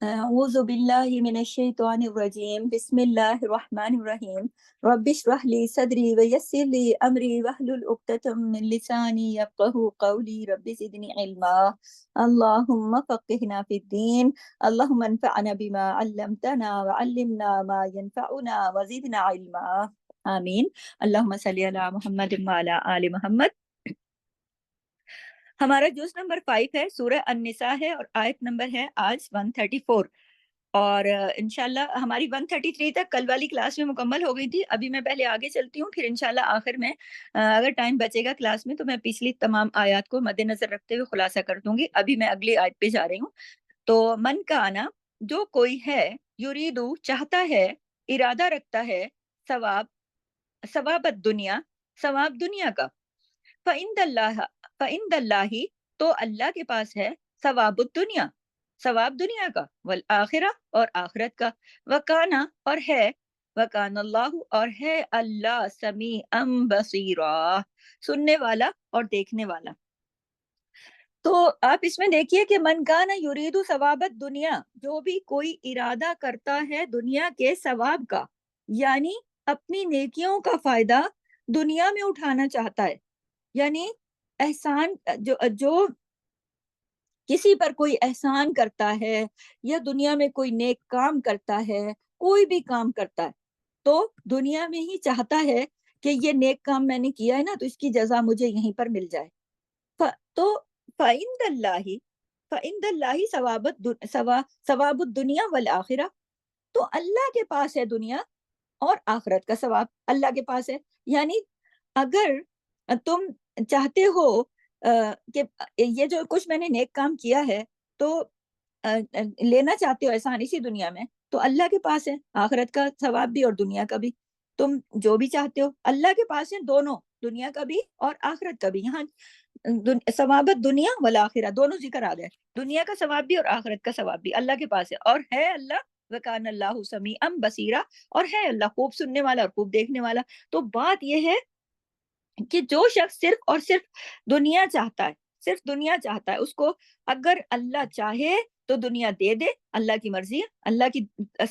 أعوذ بالله من الشيطان الرجيم بسم الله الرحمن الرحيم رب اشرح لي صدري ويسر لي أمري واحلل عقدة من لساني يفقهوا قولي رب زدني علما اللهم فقهنا في الدين اللهم انفعنا بما علمتنا وعلمنا ما ينفعنا وزدنا علما آمین اللهم صل علی محمد وعلی آل محمد۔ ہمارا جز نمبر 5 ہے، سورہ النساء ہے، اور آیت نمبر ہے آج 134، اور انشاءاللہ ہماری 133 تک کل والی کلاس میں مکمل ہو گئی تھی۔ ابھی میں پہلے آگے چلتی ہوں، پھر انشاءاللہ آخر میں اگر ٹائم بچے گا کلاس میں تو میں پچھلی تمام آیات کو مد نظر رکھتے ہوئے خلاصہ کر دوں گی۔ ابھی میں اگلی آیت پہ جا رہی ہوں۔ تو من کا آنا، جو کوئی ہے، یریدو چاہتا ہے، ارادہ رکھتا ہے، ثواب الدنیا، ثواب دنیا کا، فَإِنَّ اللَّهِ تو اللہ کے پاس ہے، ثواب الدنیا، ثواب دنیا کا، والآخرہ اور آخرت کا، وکانا اور ہے، وکان اللہ اور ہے اللہ، سمیعا بصیرا سننے والا اور دیکھنے والا۔ تو آپ اس میں دیکھیے کہ من کانا یرید ثواب الدنیا، جو بھی کوئی ارادہ کرتا ہے دنیا کے ثواب کا، یعنی اپنی نیکیوں کا فائدہ دنیا میں اٹھانا چاہتا ہے، یعنی احسان جو کسی پر کوئی احسان کرتا ہے یا دنیا میں کوئی نیک کام کرتا ہے، کوئی بھی کام کرتا ہے تو دنیا میں ہی چاہتا ہے کہ یہ نیک کام میں نے کیا ہے نا تو اس کی جزا مجھے یہیں پر مل جائے۔ تو فَعِندَ اللَّهِ فَعِندَ اللَّهِ ثواب الدنیا والآخرہ، تو اللہ کے پاس ہے دنیا اور آخرت کا ثواب اللہ کے پاس ہے۔ یعنی اگر تم چاہتے ہو کہ یہ جو کچھ میں نے نیک کام کیا ہے تو لینا چاہتے ہو احسان اسی دنیا میں، تو اللہ کے پاس ہے آخرت کا ثواب بھی اور دنیا کا بھی۔ تم جو بھی چاہتے ہو اللہ کے پاس ہے، دونوں، دنیا کا بھی اور آخرت کا بھی۔ یہاں ثواب دنیا والآخرہ دونوں ذکر آ گئے، دنیا کا ثواب بھی اور آخرت کا ثواب بھی اللہ کے پاس ہے، اور ہے اللہ وکان اللہ سمیعا بصیرا، اور ہے اللہ خوب سننے والا اور خوب دیکھنے والا۔ تو بات یہ ہے کہ جو شخص صرف اور صرف دنیا چاہتا ہے، صرف دنیا چاہتا ہے، اس کو اگر اللہ چاہے تو دنیا دے دے، اللہ کی مرضی ہے، اللہ کی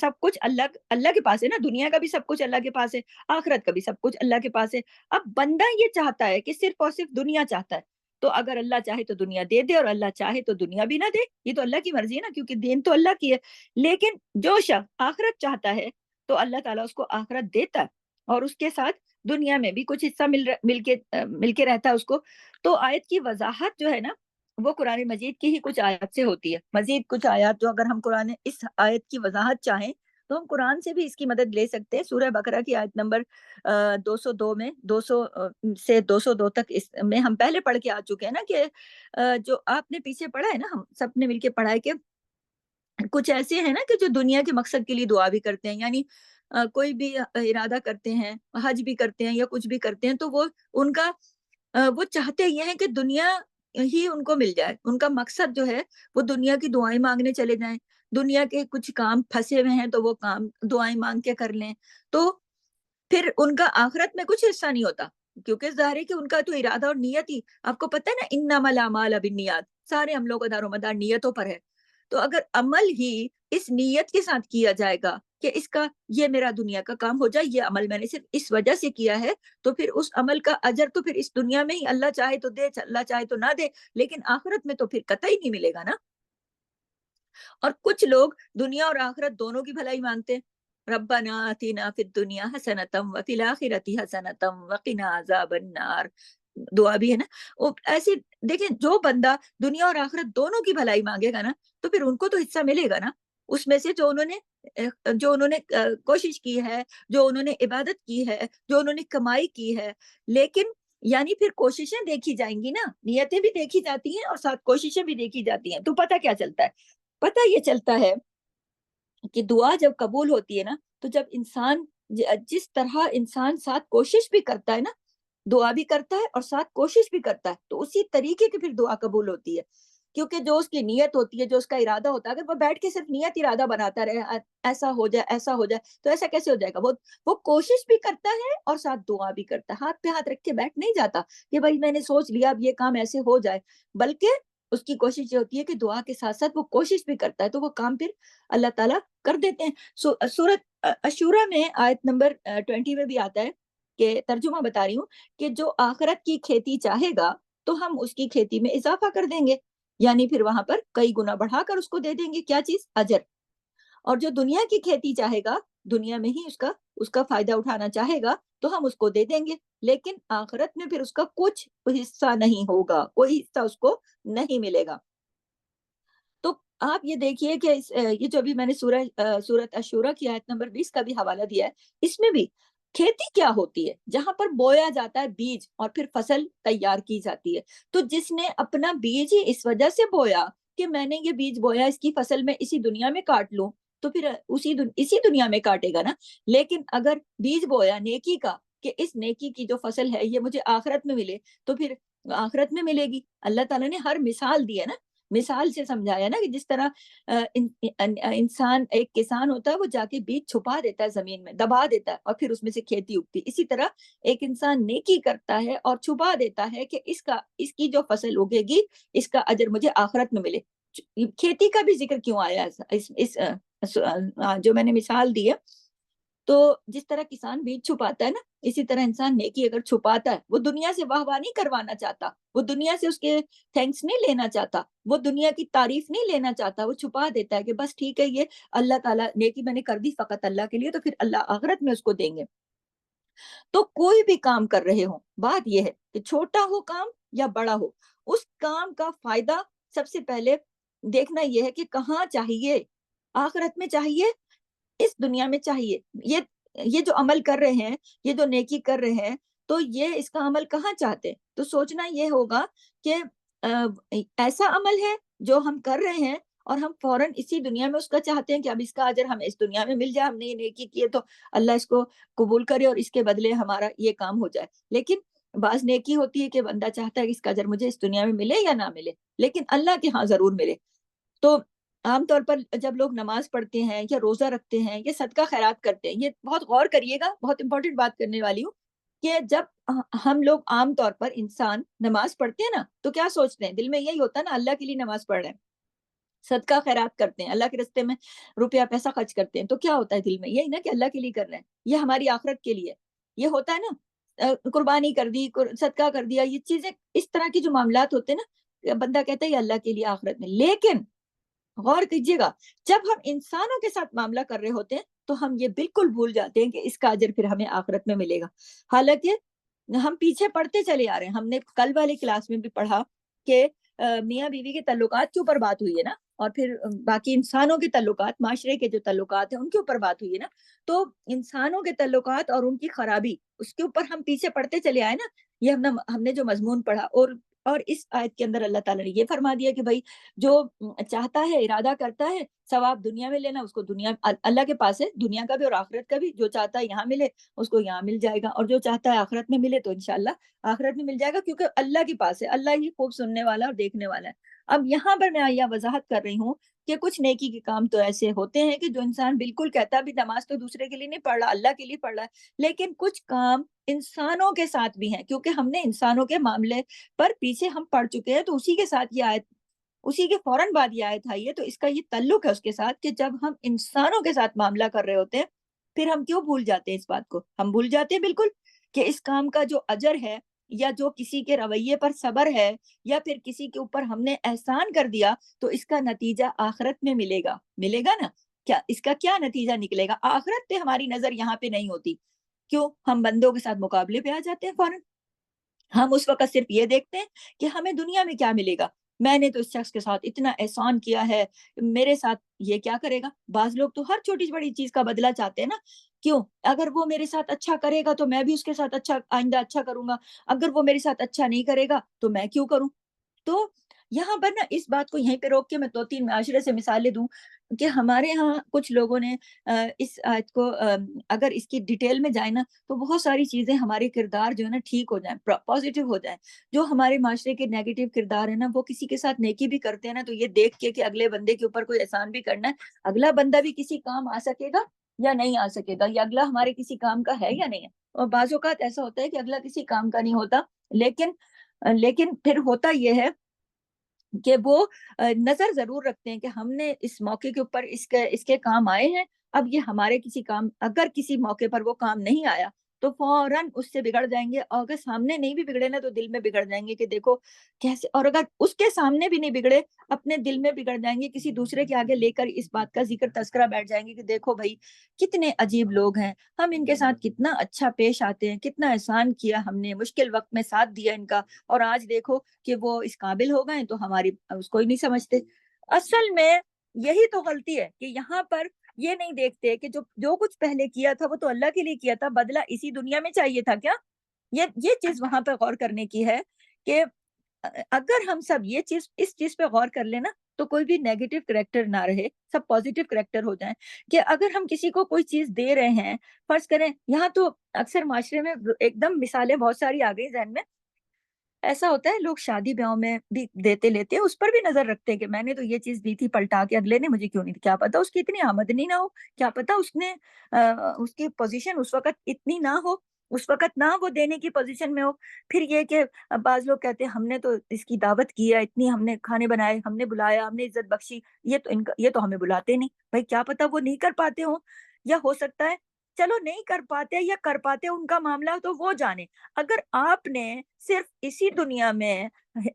سب کچھ اللہ کے پاس ہے نا، دنیا کا بھی سب کچھ اللہ کے پاس ہے، آخرت کا بھی سب کچھ اللہ کے پاس ہے۔ اب بندہ یہ چاہتا ہے کہ صرف اور صرف دنیا چاہتا ہے، تو اگر اللہ چاہے تو دنیا دے دے اور اللہ چاہے تو دنیا بھی نہ دے، یہ تو اللہ کی مرضی ہے نا، کیونکہ دین تو اللہ کی ہے۔ لیکن جو شخص آخرت چاہتا ہے تو اللہ تعالیٰ اس کو آخرت دیتا ہے، اور اس کے ساتھ دنیا میں بھی کچھ حصہ مل کے رہتا ہے اس کو۔ تو آیت کی وضاحت جو ہے نا وہ قرآن مجید کی ہی کچھ آیات سے ہوتی ہے۔ مزید کچھ آیات جو اگر ہم قرآن اس آیت کی وضاحت چاہیں تو ہم قرآن سے بھی اس کی مدد لے سکتے ہیں۔ سورہ بقرہ کی آیت نمبر 202 میں 200 سے 202 تک اس میں ہم پہلے پڑھ کے آ چکے ہیں نا کہ جو آپ نے پیچھے پڑھا ہے نا، ہم سب نے مل کے پڑھا ہے کہ کچھ ایسے ہیں نا کہ جو دنیا کے مقصد کے لیے دعا بھی کرتے ہیں، یعنی کوئی بھی ارادہ کرتے ہیں، حج بھی کرتے ہیں یا کچھ بھی کرتے ہیں، تو وہ ان کا وہ چاہتے یہ ہیں کہ دنیا ہی ان کو مل جائے، ان کا مقصد جو ہے وہ دنیا کی دعائیں مانگنے چلے جائیں، دنیا کے کچھ کام پھنسے ہوئے ہیں تو وہ کام دعائیں مانگ کے کر لیں، تو پھر ان کا آخرت میں کچھ حصہ نہیں ہوتا، کیونکہ ظاہر ہے کہ ان کا تو ارادہ اور نیت ہی، آپ کو پتہ ہے نا، انما الاعمال بالنیات، سارے عملوں کا دار و مدار نیتوں پر ہے۔ تو اگر عمل ہی اس نیت کے ساتھ کیا جائے گا کہ اس کا یہ میرا دنیا کا کام ہو جائے، یہ عمل میں نے صرف اس وجہ سے کیا ہے، تو پھر اس عمل کا اجر تو پھر اس دنیا میں ہی اللہ چاہے تو دے، اللہ چاہے تو نہ دے، لیکن آخرت میں تو پھر قطعی نہیں ملے گا نا۔ اور کچھ لوگ دنیا اور آخرت دونوں کی بھلائی مانگتے ہیں، ربنا آتنا فی الدنیا حسنتم وفی الاخرۃ حسنتم وقنا عذاب النار، دعا بھی ہے نا۔ وہ ایسے دیکھیں، جو بندہ دنیا اور آخرت دونوں کی بھلائی مانگے گا نا تو پھر ان کو تو حصہ ملے گا نا، اس میں سے جو انہوں نے کوشش کی ہے، جو انہوں نے عبادت کی ہے، جو انہوں نے کمائی کی ہے۔ لیکن یعنی پھر کوششیں دیکھی جائیں گی نا، نیتیں بھی دیکھی جاتی ہیں اور ساتھ کوششیں بھی دیکھی جاتی ہیں، تو پتہ کیا چلتا ہے؟ پتہ یہ چلتا ہے کہ دعا جب قبول ہوتی ہے نا تو جب انسان جس طرح انسان ساتھ کوشش بھی کرتا ہے نا، دعا بھی کرتا ہے اور ساتھ کوشش بھی کرتا ہے، تو اسی طریقے کی پھر دعا قبول ہوتی ہے، کیونکہ جو اس کی نیت ہوتی ہے، جو اس کا ارادہ ہوتا ہے، اگر وہ بیٹھ کے صرف نیت ارادہ بناتا رہے ایسا ہو جائے ایسا ہو جائے تو ایسا کیسے ہو جائے گا؟ وہ کوشش بھی کرتا ہے اور ساتھ دعا بھی کرتا ہے، ہاتھ پہ ہاتھ رکھ کے بیٹھ نہیں جاتا کہ بھائی میں نے سوچ لیا اب یہ کام ایسے ہو جائے، بلکہ اس کی کوشش یہ ہوتی ہے کہ دعا کے ساتھ ساتھ وہ کوشش بھی کرتا ہے، تو وہ کام پھر اللہ تعالیٰ کر دیتے ہیں۔ سورت اشورہ میں آیت نمبر 20 میں بھی آتا ہے کہ ترجمہ بتا رہی ہوں کہ جو آخرت کی کھیتی چاہے گا تو ہم اس کی کھیتی میں اضافہ کر دیں گے، یعنی پھر وہاں پر کئی گنا بڑھا کر اس کو دے دیں گے، کیا چیز؟ اجر۔ اور جو دنیا کی کھیتی چاہے گا، دنیا میں ہی اس کا فائدہ اٹھانا چاہے گا تو ہم اس کو دے دیں گے، لیکن آخرت میں پھر اس کا کچھ حصہ نہیں ہوگا، کوئی حصہ اس کو نہیں ملے گا۔ تو آپ یہ دیکھیے کہ یہ جو ابھی میں نے سورت اشورہ کی آیت نمبر 20 کا بھی حوالہ دیا ہے، اس میں بھی کھیتی کیا ہوتی ہے؟ جہاں پر بویا جاتا ہے بیج اور پھر فصل تیار کی جاتی ہے۔ تو جس نے اپنا بیج ہی اس وجہ سے بویا کہ میں نے یہ بیج بویا، اس کی فصل میں اسی دنیا میں کاٹ لوں، تو پھر اسی دنیا میں کاٹے گا نا۔ لیکن اگر بیج بویا نیکی کا کہ اس نیکی کی جو فصل ہے یہ مجھے آخرت میں ملے، تو پھر آخرت میں ملے گی۔ اللہ تعالیٰ نے ہر مثال دی ہے نا، مثال سے سمجھایا نا کہ جس طرح انسان ایک کسان ہوتا ہے، وہ جا کے بیج چھپا دیتا ہے زمین میں، دبا دیتا ہے، اور پھر اس میں سے کھیتی اگتی ہے۔ اسی طرح ایک انسان نیکی کرتا ہے اور چھپا دیتا ہے کہ اس کی جو فصل اگے گی اس کا اجر مجھے آخرت میں ملے۔ کھیتی کا بھی ذکر کیوں آیا جو میں نے مثال دی ہے؟ تو جس طرح کسان بیج چھپاتا ہے نا، اسی طرح انسان نیکی اگر چھپاتا ہے، وہ دنیا سے واہ واہ نہیں کروانا چاہتا، وہ دنیا سے اس کے تھینکس نہیں لینا چاہتا، وہ دنیا کی تعریف نہیں لینا چاہتا، وہ چھپا دیتا ہے کہ بس ٹھیک ہے، یہ اللہ تعالیٰ نیکی میں نے کر دی فقط اللہ کے لیے، تو پھر اللہ آخرت میں اس کو دیں گے۔ تو کوئی بھی کام کر رہے ہوں، بات یہ ہے کہ چھوٹا ہو کام یا بڑا ہو، اس کام کا فائدہ سب سے پہلے دیکھنا یہ ہے کہ کہاں چاہیے، آخرت میں چاہیے، اس دنیا میں چاہیے۔ یہ جو عمل کر رہے ہیں، یہ جو نیکی کر رہے ہیں، تو یہ اس کا عمل کہاں چاہتے ہیں؟ تو سوچنا یہ ہوگا کہ ایسا عمل ہے جو ہم کر رہے ہیں اور ہم فوراً اسی دنیا میں اس کا چاہتے ہیں کہ اب اس کا اجر ہمیں اس دنیا میں مل جائے، ہم نے یہ نیکی کی ہے تو اللہ اس کو قبول کرے اور اس کے بدلے ہمارا یہ کام ہو جائے۔ لیکن بعض نیکی ہوتی ہے کہ بندہ چاہتا ہے کہ اس کا اجر مجھے اس دنیا میں ملے یا نہ ملے، لیکن اللہ کے ہاں ضرور ملے۔ تو عام طور پر جب لوگ نماز پڑھتے ہیں یا روزہ رکھتے ہیں یا صدقہ خیرات کرتے ہیں، یہ بہت غور کریے گا، بہت امپورٹنٹ بات کرنے والی ہوں کہ جب ہم لوگ عام طور پر انسان نماز پڑھتے ہیں نا، تو کیا سوچتے ہیں؟ دل میں یہی ہوتا ہے نا، اللہ کے لیے نماز پڑھ رہے ہیں، صدقہ خیرات کرتے ہیں، اللہ کے راستے میں روپیہ پیسہ خرچ کرتے ہیں، تو کیا ہوتا ہے دل میں؟ یہی نا کہ اللہ کے لیے کر رہے ہیں، یہ ہماری آخرت کے لیے، یہ ہوتا ہے نا۔ قربانی کر دی، صدقہ کر دیا، یہ چیزیں اس طرح کی جو معاملات ہوتے ہیں نا، بندہ کہتا ہے یہ اللہ کے لیے آخرت میں۔ لیکن غور کیجیے گا، جب ہم انسانوں کے ساتھ معاملہ کر رہے ہوتے ہیں تو ہم یہ بالکل بھول جاتے ہیں کہ اس کا اجر پھر ہمیں آخرت میں ملے گا۔ حالانکہ ہم پیچھے پڑھتے چلے آ رہے ہیں، ہم نے کل والی کلاس میں بھی پڑھا کہ میاں بیوی کے تعلقات کے اوپر بات ہوئی ہے نا، اور پھر باقی انسانوں کے تعلقات، معاشرے کے جو تعلقات ہیں ان کے اوپر بات ہوئی ہے نا۔ تو انسانوں کے تعلقات اور ان کی خرابی، اس کے اوپر ہم پیچھے پڑھتے چلے آئے نا۔ یہ ہم نے جو مضمون پڑھا، اور اس آیت کے اندر اللہ تعالیٰ نے یہ فرما دیا کہ بھائی جو چاہتا ہے، ارادہ کرتا ہے ثواب دنیا میں لینا، اس کو دنیا اللہ کے پاس ہے، دنیا کا بھی اور آخرت کا بھی۔ جو چاہتا ہے یہاں ملے اس کو یہاں مل جائے گا، اور جو چاہتا ہے آخرت میں ملے تو انشاءاللہ آخرت میں مل جائے گا، کیونکہ اللہ کے پاس ہے، اللہ ہی خوب سننے والا اور دیکھنے والا ہے۔ اب یہاں پر میں یہ وضاحت کر رہی ہوں کہ کچھ نیکی کے کام تو ایسے ہوتے ہیں کہ جو انسان بالکل کہتا بھی نماز تو دوسرے کے لیے نہیں پڑھ رہا، اللہ کے لیے پڑھ رہا ہے، لیکن کچھ کام انسانوں کے ساتھ بھی ہیں، کیونکہ ہم نے انسانوں کے معاملے پر پیچھے ہم پڑھ چکے ہیں، تو اسی کے ساتھ یہ آیت، اسی کے فوراً بعد یہ آیت آئی ہے، تو اس کا یہ تعلق ہے اس کے ساتھ کہ جب ہم انسانوں کے ساتھ معاملہ کر رہے ہوتے ہیں، پھر ہم کیوں بھول جاتے ہیں اس بات کو؟ ہم بھول جاتے ہیں بالکل کہ اس کام کا جو اجر ہے، یا جو کسی کے رویے پر صبر ہے، یا پھر کسی کے اوپر ہم نے احسان کر دیا، تو اس کا نتیجہ آخرت میں ملے گا نا۔ کیا اس کا کیا نتیجہ نکلے گا؟ آخرت پہ ہماری نظر یہاں پہ نہیں ہوتی، کیوں؟ ہم بندوں کے ساتھ مقابلے پہ آ جاتے ہیں فوراً۔ ہم اس وقت صرف یہ دیکھتے ہیں کہ ہمیں دنیا میں کیا ملے گا، میں نے تو اس شخص کے ساتھ اتنا احسان کیا ہے، میرے ساتھ یہ کیا کرے گا؟ بعض لوگ تو ہر چھوٹی بڑی چیز کا بدلہ چاہتے ہیں نا، کیوں؟ اگر وہ میرے ساتھ اچھا کرے گا تو میں بھی اس کے ساتھ اچھا، آئندہ اچھا کروں گا، اگر وہ میرے ساتھ اچھا نہیں کرے گا تو میں کیوں کروں؟ تو یہاں پر نا اس بات کو یہیں پہ روک کے میں 2-3 معاشرے سے مثالیں دوں کہ ہمارے ہاں کچھ لوگوں نے اس آیت کو اگر اس کی ڈیٹیل میں جائے نا، تو بہت ساری چیزیں، ہمارے کردار جو ہے نا ٹھیک ہو جائیں، پازیٹیو ہو جائیں۔ جو ہمارے معاشرے کے نیگیٹو کردار ہے نا، وہ کسی کے ساتھ نیکی بھی کرتے ہیں نا، تو یہ دیکھ کے کہ اگلے بندے کے اوپر کوئی احسان بھی کرنا ہے، اگلا بندہ بھی کسی کام آ سکے گا یا نہیں آ سکے گا، یا اگلا ہمارے کسی کام کا ہے یا نہیں ہے۔ اور بعض اوقات ایسا ہوتا ہے کہ اگلا کسی کام کا نہیں ہوتا، لیکن پھر ہوتا یہ ہے کہ وہ نظر ضرور رکھتے ہیں کہ ہم نے اس موقع کے اوپر اس کے کام آئے ہیں، اب یہ ہمارے کسی کام، اگر کسی موقع پر وہ کام نہیں آیا تو فوراً اس سے بگڑ جائیں گے، اور اگر سامنے نہیں بھی بگڑے نا تو دل میں بگڑ جائیں گے کہ دیکھو کیسے، اور اگر اس کے سامنے بھی نہیں بگڑے اپنے دل میں بگڑ جائیں گے، کسی دوسرے کے آگے لے کر اس بات کا ذکر تذکرہ بیٹھ جائیں گے کہ دیکھو بھائی کتنے عجیب لوگ ہیں، ہم ان کے ساتھ کتنا اچھا پیش آتے ہیں، کتنا احسان کیا ہم نے، مشکل وقت میں ساتھ دیا ان کا، اور آج دیکھو کہ وہ اس قابل ہو گئے تو ہماری اس کو ہی نہیں سمجھتے۔ اصل میں یہی تو غلطی ہے کہ یہاں پر یہ نہیں دیکھتے کہ جو کچھ پہلے کیا تھا وہ تو اللہ کے لیے کیا تھا، بدلہ اسی دنیا میں چاہیے تھا کیا؟ یہ چیز وہاں پہ غور کرنے کی ہے کہ اگر ہم سب اس چیز پہ غور کر لینا تو کوئی بھی نیگیٹو کریکٹر نہ رہے، سب پازیٹو کریکٹر ہو جائیں، کہ اگر ہم کسی کو کوئی چیز دے رہے ہیں، فرض کریں یہاں تو اکثر معاشرے میں ایک دم مثالیں بہت ساری آ گئی ذہن میں، ایسا ہوتا ہے لوگ شادی بیاہوں میں بھی دیتے لیتے ہیں، اس پر بھی نظر رکھتے ہیں کہ میں نے تو یہ چیز دی تھی پلٹا کے اگلے نے مجھے کیوں نہیں دی، کیا پتا اس کی اتنی آمدنی نہ ہو، کیا پتا اس کی پوزیشن اس وقت اتنی نہ ہو، اس وقت نہ وہ دینے کی پوزیشن میں ہو۔ پھر یہ کہ بعض لوگ کہتے ہیں ہم نے تو اس کی دعوت کی ہے، اتنی ہم نے کھانے بنائے، ہم نے بلایا، ہم نے عزت بخشی، یہ تو ہمیں بلاتے نہیں، بھائی کیا پتا وہ نہیں کر پاتے ہوں، یا ہو سکتا ہے چلو نہیں کر پاتے یا کر پاتے ان کا معاملہ تو وہ جانے، اگر آپ نے صرف اسی دنیا میں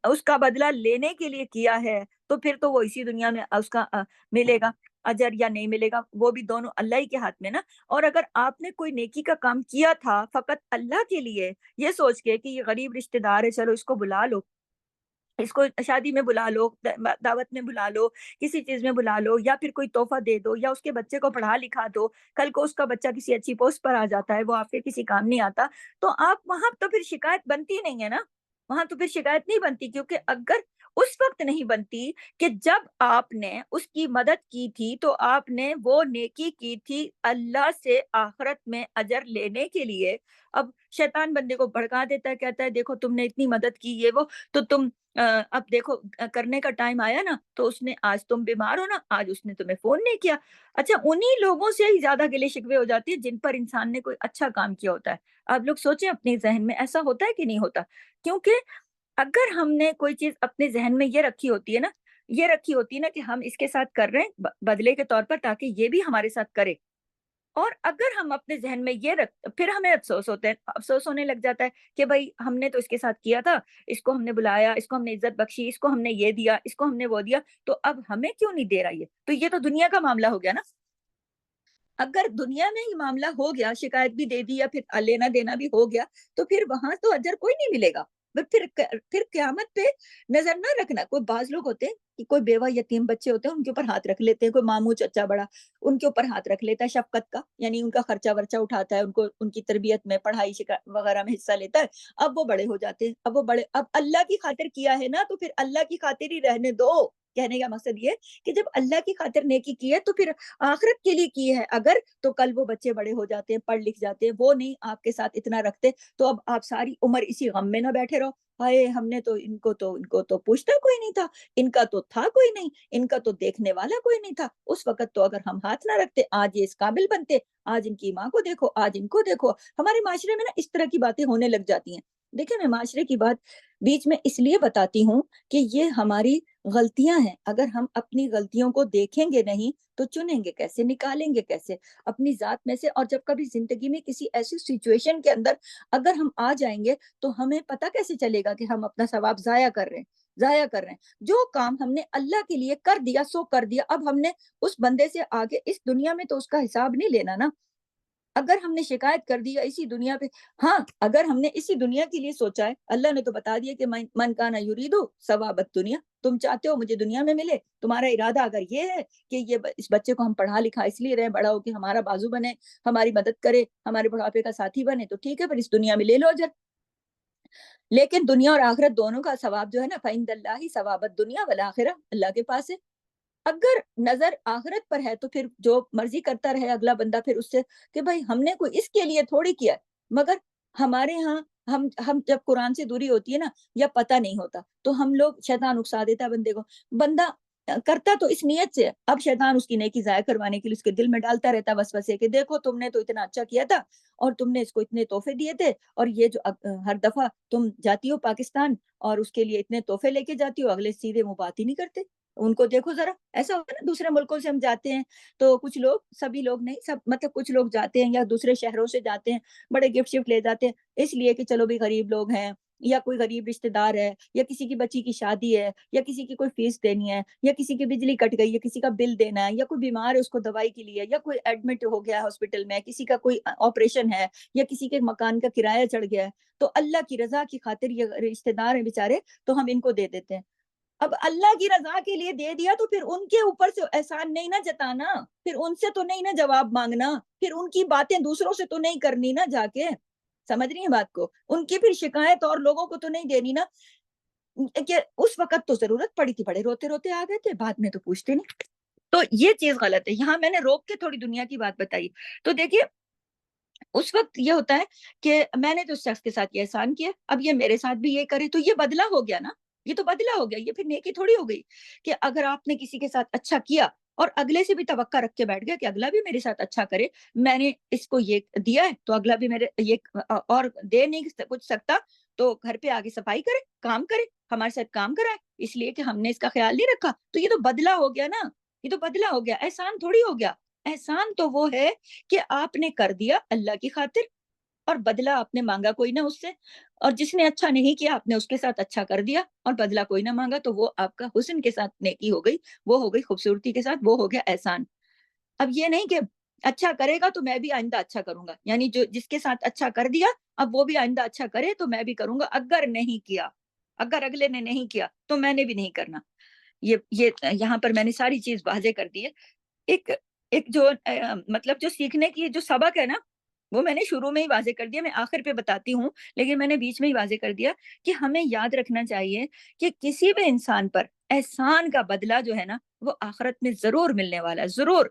اس کا بدلہ لینے کے لیے کیا ہے تو پھر تو وہ اسی دنیا میں اس کا ملے گا اجر یا نہیں ملے گا، وہ بھی دونوں اللہ ہی کے ہاتھ میں نا۔ اور اگر آپ نے کوئی نیکی کا کام کیا تھا فقط اللہ کے لیے، یہ سوچ کے کہ یہ غریب رشتہ دار ہے چلو اس کو بلا لو، اس کو شادی میں بلا لو، دعوت میں بلا لو، کسی چیز میں بلا لو، یا پھر کوئی تحفہ دے دو، یا اس کے بچے کو پڑھا لکھا دو، کل کو اس کا بچہ کسی اچھی پوسٹ پر آ جاتا ہے، وہ آپ کے کسی کام نہیں آتا، تو آپ وہاں تو پھر شکایت بنتی نہیں ہے نا، وہاں تو پھر شکایت نہیں بنتی، کیونکہ اگر اس وقت نہیں بنتی کہ جب آپ نے اس کی مدد کی تھی تو آپ نے وہ نیکی کی تھی اللہ سے آخرت میں اجر لینے کے لیے۔ اب شیطان بندے کو بھڑکا دیتا ہے، کہتا ہے دیکھو تم نے اتنی مدد کی، یہ وہ، تو تم اب دیکھو کرنے کا ٹائم آیا نا تو اس نے، آج تم بیمار ہو نا، آج اس نے تمہیں فون نہیں کیا۔ اچھا انہی لوگوں سے ہی زیادہ گلے شکوے ہو جاتی ہے جن پر انسان نے کوئی اچھا کام کیا ہوتا ہے۔ آپ لوگ سوچیں اپنے ذہن میں ایسا ہوتا ہے کہ نہیں ہوتا؟ کیونکہ اگر ہم نے کوئی چیز اپنے ذہن میں یہ رکھی ہوتی ہے نا کہ ہم اس کے ساتھ کر رہے ہیں بدلے کے طور پر تاکہ یہ بھی ہمارے ساتھ کرے، اور اگر ہم اپنے ذہن میں یہ رکھ، پھر ہمیں افسوس ہونے لگ جاتا ہے کہ بھائی ہم نے تو اس کے ساتھ کیا تھا، اس کو ہم نے بلایا، اس کو ہم نے عزت بخشی، اس کو ہم نے یہ دیا، اس کو ہم نے وہ دیا، تو اب ہمیں کیوں نہیں دے رہا یہ تو دنیا کا معاملہ ہو گیا نا۔ اگر دنیا میں ہی معاملہ ہو گیا، شکایت بھی دے دی یا پھر لینا دینا بھی ہو گیا، تو پھر وہاں تو اجر کوئی نہیں ملے گا، پھر قیامت پہ نظر نہ رکھنا۔ کوئی بعض لوگ ہوتے ہیں کہ کوئی بیوہ یتیم بچے ہوتے ہیں ان کے اوپر ہاتھ رکھ لیتے ہیں، کوئی ماموں چچا بڑا ان کے اوپر ہاتھ رکھ لیتا ہے شفقت کا، یعنی ان کا خرچہ ورچہ اٹھاتا ہے، ان کی تربیت میں، پڑھائی وغیرہ میں حصہ لیتا ہے۔ اب وہ بڑے ہو جاتے ہیں، اب اللہ کی خاطر کیا ہے نا تو پھر اللہ کی خاطر ہی رہنے دو۔ کہنے کا مقصد یہ کہ جب اللہ کی خاطر نیکی کی ہے تو پھر آخرت کے لیے کی ہے اگر، تو کل وہ بچے بڑے ہو جاتے ہیں، پڑھ لکھ جاتے ہیں، وہ نہیں آپ کے ساتھ اتنا رکھتے، تو اب آپ ساری عمر اسی غم میں نہ بیٹھے رہو، ہائے ہم نے تو ان کو تو پوچھتا کوئی نہیں تھا، ان کا تو تھا کوئی نہیں، ان کا تو دیکھنے والا کوئی نہیں تھا اس وقت، تو اگر ہم ہاتھ نہ رکھتے آج یہ اس قابل بنتے، آج ان کی ماں کو دیکھو، آج ان کو دیکھو۔ ہمارے معاشرے میں نا اس طرح کی باتیں ہونے لگ جاتی ہیں۔ دیکھیں میں معاشرے کی بات بیچ میں اس لیے بتاتی ہوں کہ یہ ہماری غلطیاں ہیں، اگر ہم اپنی غلطیوں کو دیکھیں گے نہیں تو چنیں گے کیسے، نکالیں گے کیسے اپنی ذات میں سے، اور جب کبھی زندگی میں کسی ایسی سچویشن کے اندر اگر ہم آ جائیں گے تو ہمیں پتہ کیسے چلے گا کہ ہم اپنا ثواب ضائع کر رہے ہیں۔ جو کام ہم نے اللہ کے لیے کر دیا سو کر دیا، اب ہم نے اس بندے سے آگے اس دنیا میں تو اس کا حساب نہیں لینا نا۔ اگر ہم نے شکایت کر دی اسی دنیا پہ، ہاں اگر ہم نے اسی دنیا کے لیے سوچا ہے، اللہ نے تو بتا دیا کہ من کانا یریدو ثواب الدنیا، تم چاہتے ہو مجھے دنیا میں ملے، تمہارا ارادہ اگر یہ ہے کہ اس بچے کو ہم پڑھا لکھا اس لیے رہے، بڑا ہو کہ ہمارا بازو بنے، ہماری مدد کرے، ہمارے بڑھاپے کا ساتھی بنے، تو ٹھیک ہے پھر اس دنیا میں لے لو اجر، لیکن دنیا اور آخرت دونوں کا ثواب جو ہے نا، فَعِندَ اللَّهِ ثواب الدنیا والآخرہ، اللہ کے پاس ہے۔ اگر نظر آخرت پر ہے تو پھر جو مرضی کرتا رہے اگلا بندہ، پھر اس سے کہ بھائی ہم نے کوئی اس کے لیے تھوڑی کیا ہے، مگر ہمارے ہاں ہم جب قرآن سے دوری ہوتی ہے نا یا پتہ نہیں ہوتا تو ہم لوگ، شیطان اکسا دیتا ہے بندے کو، بندہ کرتا تو اس نیت سے، اب شیطان اس کی نیکی ضائع کروانے کے لیے اس کے دل میں ڈالتا رہتا وسوسے کہ دیکھو تم نے تو اتنا اچھا کیا تھا اور تم نے اس کو اتنے تحفے دیے تھے، اور یہ جو ہر دفعہ تم جاتی ہو پاکستان اور اس کے لیے اتنے تحفے لے کے جاتی ہو، اگلے سیدھے منہ بات ہی نہیں کرتے، ان کو دیکھو ذرا، ایسا ہوتا ہے نا دوسرے ملکوں سے ہم جاتے ہیں تو کچھ لوگ، سبھی لوگ نہیں، سب مطلب کچھ لوگ جاتے ہیں یا دوسرے شہروں سے جاتے ہیں، بڑے گفٹ شفٹ لے جاتے ہیں اس لیے کہ چلو بھی غریب لوگ ہیں، یا کوئی غریب رشتہ دار ہے، یا کسی کی بچی کی شادی ہے، یا کسی کی کوئی فیس دینی ہے، یا کسی کی بجلی کٹ گئی ہے، کسی کا بل دینا ہے، یا کوئی بیمار ہے اس کو دوائی کے لیے، یا کوئی ایڈمٹ ہو گیا ہے ہاسپٹل میں، کسی کا کوئی آپریشن ہے، یا کسی کے مکان کا کرایہ چڑھ گیا ہے، تو اللہ کی رضا کی خاطر یہ رشتہ دار ہیں بیچارے، تو ہم ان کو دے دیتے ہیں۔ اب اللہ کی رضا کے لیے دے دیا تو پھر ان کے اوپر سے احسان نہیں نہ جتانا، پھر ان سے تو نہیں نہ جواب مانگنا، پھر ان کی باتیں دوسروں سے تو نہیں کرنی نا جا کے، سمجھ رہی ہیں بات کو، ان کی پھر شکایت اور لوگوں کو تو نہیں دینی نا، کہ اس وقت تو ضرورت پڑی تھی، بڑے روتے روتے آ گئے تھے، بعد میں تو پوچھتے نہیں۔ تو یہ چیز غلط ہے، یہاں میں نے روک کے تھوڑی دنیا کی بات بتائی۔ تو دیکھیے اس وقت یہ ہوتا ہے کہ میں نے تو اس شخص کے ساتھ یہ احسان کیا، اب یہ میرے ساتھ بھی یہ کرے، تو یہ بدلہ ہو گیا نا، یہ تو بدلہ ہو گیا، یہ پھر نیکی تھوڑی ہو گئی کہ اگر آپ نے کسی کے ساتھ اچھا کیا اور اگلے سے بھی توقع رکھ کے بیٹھ گیا کہ اگلا بھی میرے ساتھ اچھا کرے، میں نے اس کو یہ دیا ہے تو اگلا بھی میرے یہ اور دے نہیں کچھ سکتا، تو گھر پہ آگے صفائی کرے، کام کرے، ہمارے ساتھ کام کرائے، اس لیے کہ ہم نے اس کا خیال نہیں رکھا، تو یہ تو بدلہ ہو گیا نا، یہ تو بدلہ ہو گیا، احسان تھوڑی ہو گیا۔ احسان تو وہ ہے کہ آپ نے کر دیا اللہ کی خاطر، اور بدلہ آپ نے مانگا کوئی نہ اس سے، اور جس نے اچھا نہیں کیا آپ نے اس کے ساتھ اچھا کر دیا اور بدلہ کوئی نہ مانگا، تو وہ آپ کا حسن کے ساتھ نیکی ہو گئی، وہ ہو گئی خوبصورتی کے ساتھ، وہ ہو گیا احسان۔ اب یہ نہیں کہ اچھا کرے گا تو میں بھی آئندہ اچھا کروں گا، یعنی جو جس کے ساتھ اچھا کر دیا اب وہ بھی آئندہ اچھا کرے تو میں بھی کروں گا، اگر نہیں کیا، اگر اگلے نے نہیں کیا تو میں نے بھی نہیں کرنا۔ یہ یہاں پر میں نے ساری چیز واضح کر دی ہے۔ ایک ایک جو مطلب جو سیکھنے کی جو سبق ہے نا، وہ میں نے شروع میں ہی واضح کر دیا، میں آخر پہ بتاتی ہوں، لیکن میں نے بیچ میں ہی واضح کر دیا کہ ہمیں یاد رکھنا چاہیے کہ کسی بھی انسان پر احسان کا بدلہ جو ہے نا، وہ آخرت میں ضرور ملنے والا ہے، ضرور۔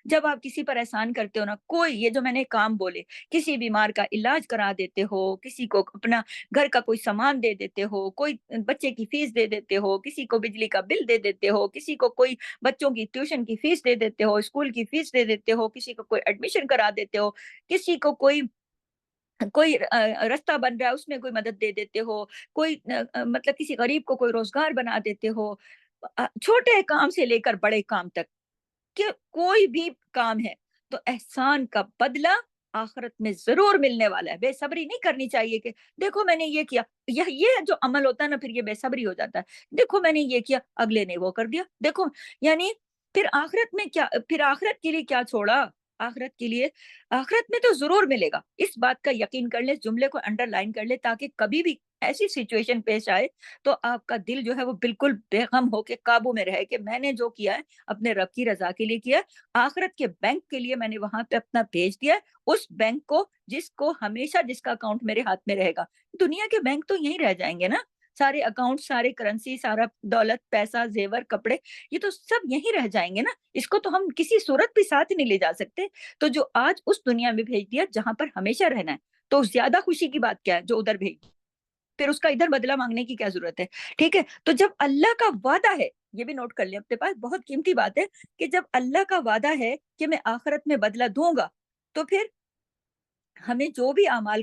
جب آپ کسی پر احسان کرتے ہو نا، کوئی یہ جو میں نے کام بولے، کسی بیمار کا علاج کرا دیتے ہو، کسی کو اپنا گھر کا کوئی سامان دے دیتے ہو، کوئی بچے کی فیس دے دیتے ہو، کسی کو بجلی کا بل دے دیتے ہو، کسی کو کوئی بچوں کی ٹیوشن کی فیس دے دیتے ہو، اسکول کی فیس دے دیتے ہو، کسی کو کوئی ایڈمیشن کرا دیتے ہو، کسی کو کوئی کوئی رستہ بن رہا ہے اس میں کوئی مدد دے دیتے ہو، کوئی مطلب کسی غریب کو کوئی روزگار بنا دیتے ہو، چھوٹے کام سے لے کر بڑے کام تک، کہ کوئی بھی کام ہے تو احسان کا بدلہ آخرت میں ضرور ملنے والا ہے۔ بے صبری نہیں کرنی چاہیے کہ دیکھو میں نے یہ کیا، یہ جو عمل ہوتا ہے نا، پھر یہ بے صبری ہو جاتا ہے، دیکھو میں نے یہ کیا اگلے نے وہ کر دیا، دیکھو، یعنی پھر آخرت میں کیا، پھر آخرت کے لیے کیا چھوڑا، آخرت کے لیے، آخرت میں تو ضرور ملے گا، اس بات کا یقین کر لے، اس جملے کو انڈر لائن کر لے، تاکہ کبھی بھی ایسی سچویشن پیش آئے تو آپ کا دل جو ہے وہ بالکل بے غم ہو کے قابو میں رہے کہ میں نے جو کیا ہے اپنے رب کی رضا کے لیے کیا ہے، آخرت کے بینک کے لیے میں نے وہاں پہ اپنا بھیج دیا ہے، اس بینک کو جس کو ہمیشہ جس کا اکاؤنٹ میرے ہاتھ میں رہے گا۔ دنیا کے بینک تو یہیں رہ جائیں گے نا، سارے اکاؤنٹ، سارے کرنسی، سارا دولت، پیسہ، زیور، کپڑے، یہ تو سب یہیں رہ جائیں گے نا، اس کو تو ہم کسی صورت بھی ساتھ نہیں لے جا سکتے۔ تو جو آج اس دنیا میں بھیج دیا جہاں پر ہمیشہ رہنا ہے، تو زیادہ خوشی کی بات کیا ہے جو ادھر بھیج، پھر اس کا ادھر بدلہ مانگنے کی کیا ضرورت ہے؟ ٹھیک ہے، تو جب اللہ کا وعدہ ہے، یہ بھی نوٹ کر لیں اپنے پاس، بہت قیمتی بات ہے، کہ جب اللہ کا وعدہ ہے کہ میں آخرت میں بدلہ دوں گا، تو پھر ہمیں جو بھی اعمال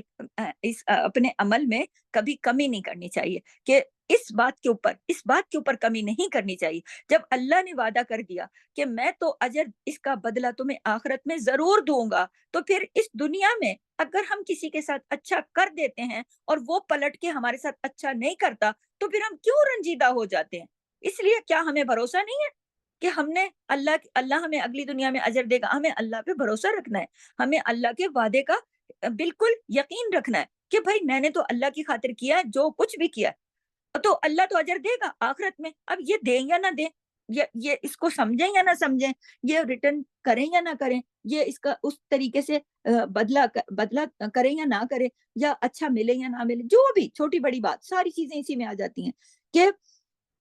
اپنے عمل میں کبھی کمی نہیں کرنی چاہیے، کہ اس بات کے اوپر کمی نہیں کرنی چاہیے۔ جب اللہ نے وعدہ کر دیا کہ میں تو اجر اس کا بدلہ تمہیں آخرت میں ضرور دوں گا، تو پھر اس دنیا میں اگر ہم کسی کے ساتھ اچھا کر دیتے ہیں اور وہ پلٹ کے ہمارے ساتھ اچھا نہیں کرتا، تو پھر ہم کیوں رنجیدہ ہو جاتے ہیں؟ اس لیے کیا ہمیں بھروسہ نہیں ہے کہ ہم نے اللہ ہمیں اگلی دنیا میں اجر دے گا؟ ہمیں اللہ پہ بھروسہ رکھنا ہے، ہمیں اللہ کے وعدے کا بالکل یقین رکھنا ہے کہ بھائی میں نے تو اللہ کی خاطر کیا ہے، جو کچھ بھی کیا ہے، تو اللہ تو اجر دے گا آخرت میں۔ اب یہ دیں یا نہ دیں، یہ اس کو سمجھیں یا نہ سمجھیں، یہ ریٹرن کریں یا نہ کریں، یہ اس کا اس طریقے سے بدلہ کریں یا نہ کریں، یا اچھا ملے یا نہ ملے، جو بھی چھوٹی بڑی بات ساری چیزیں اسی میں آ جاتی ہیں، کہ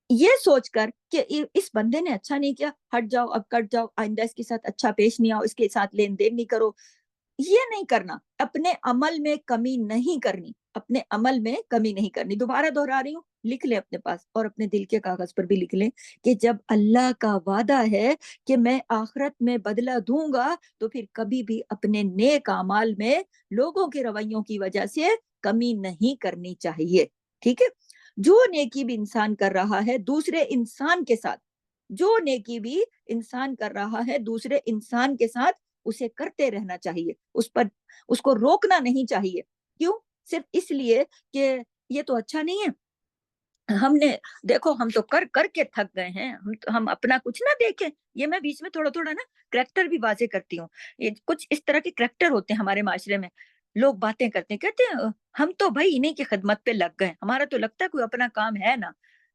یہ سوچ کر کہ اس بندے نے اچھا نہیں کیا، ہٹ جاؤ، اب کٹ جاؤ، آئندہ اس کے ساتھ اچھا پیش نہیں آؤ، اس کے ساتھ لین دین نہیں کرو، یہ نہیں کرنا، اپنے عمل میں کمی نہیں کرنی، اپنے عمل میں کمی نہیں کرنی۔ دوبارہ دہرا رہی ہوں، لکھ لیں اپنے پاس اور اپنے دل کے کاغذ پر بھی لکھ لیں کہ جب اللہ کا وعدہ ہے کہ میں آخرت میں بدلہ دوں گا تو پھر کبھی بھی اپنے نیک اعمال میں لوگوں کے رویوں کی وجہ سے کمی نہیں کرنی چاہیے. ٹھیک ہے. جو نیکی بھی انسان کر رہا ہے دوسرے انسان کے ساتھ، جو نیکی بھی انسان کر رہا ہے دوسرے انسان کے ساتھ اسے کرتے رہنا چاہیے، اس کو روکنا نہیں چاہیے. کیوں؟ صرف اس لیے کہ یہ تو اچھا نہیں ہے. ہم نے دیکھو ہم تو کر کر کے تھک گئے ہیں، ہم اپنا کچھ نہ دیکھیں. یہ میں بیچ میں تھوڑا تھوڑا نا کریکٹر بھی واضح کرتی ہوں. یہ کچھ اس طرح کے کریکٹر ہوتے ہیں ہمارے معاشرے میں. لوگ باتیں کرتے ہیں، کہتے ہیں ہم تو بھائی انہیں کی خدمت پہ لگ گئے، ہمارا تو لگتا ہے کوئی اپنا کام ہے نا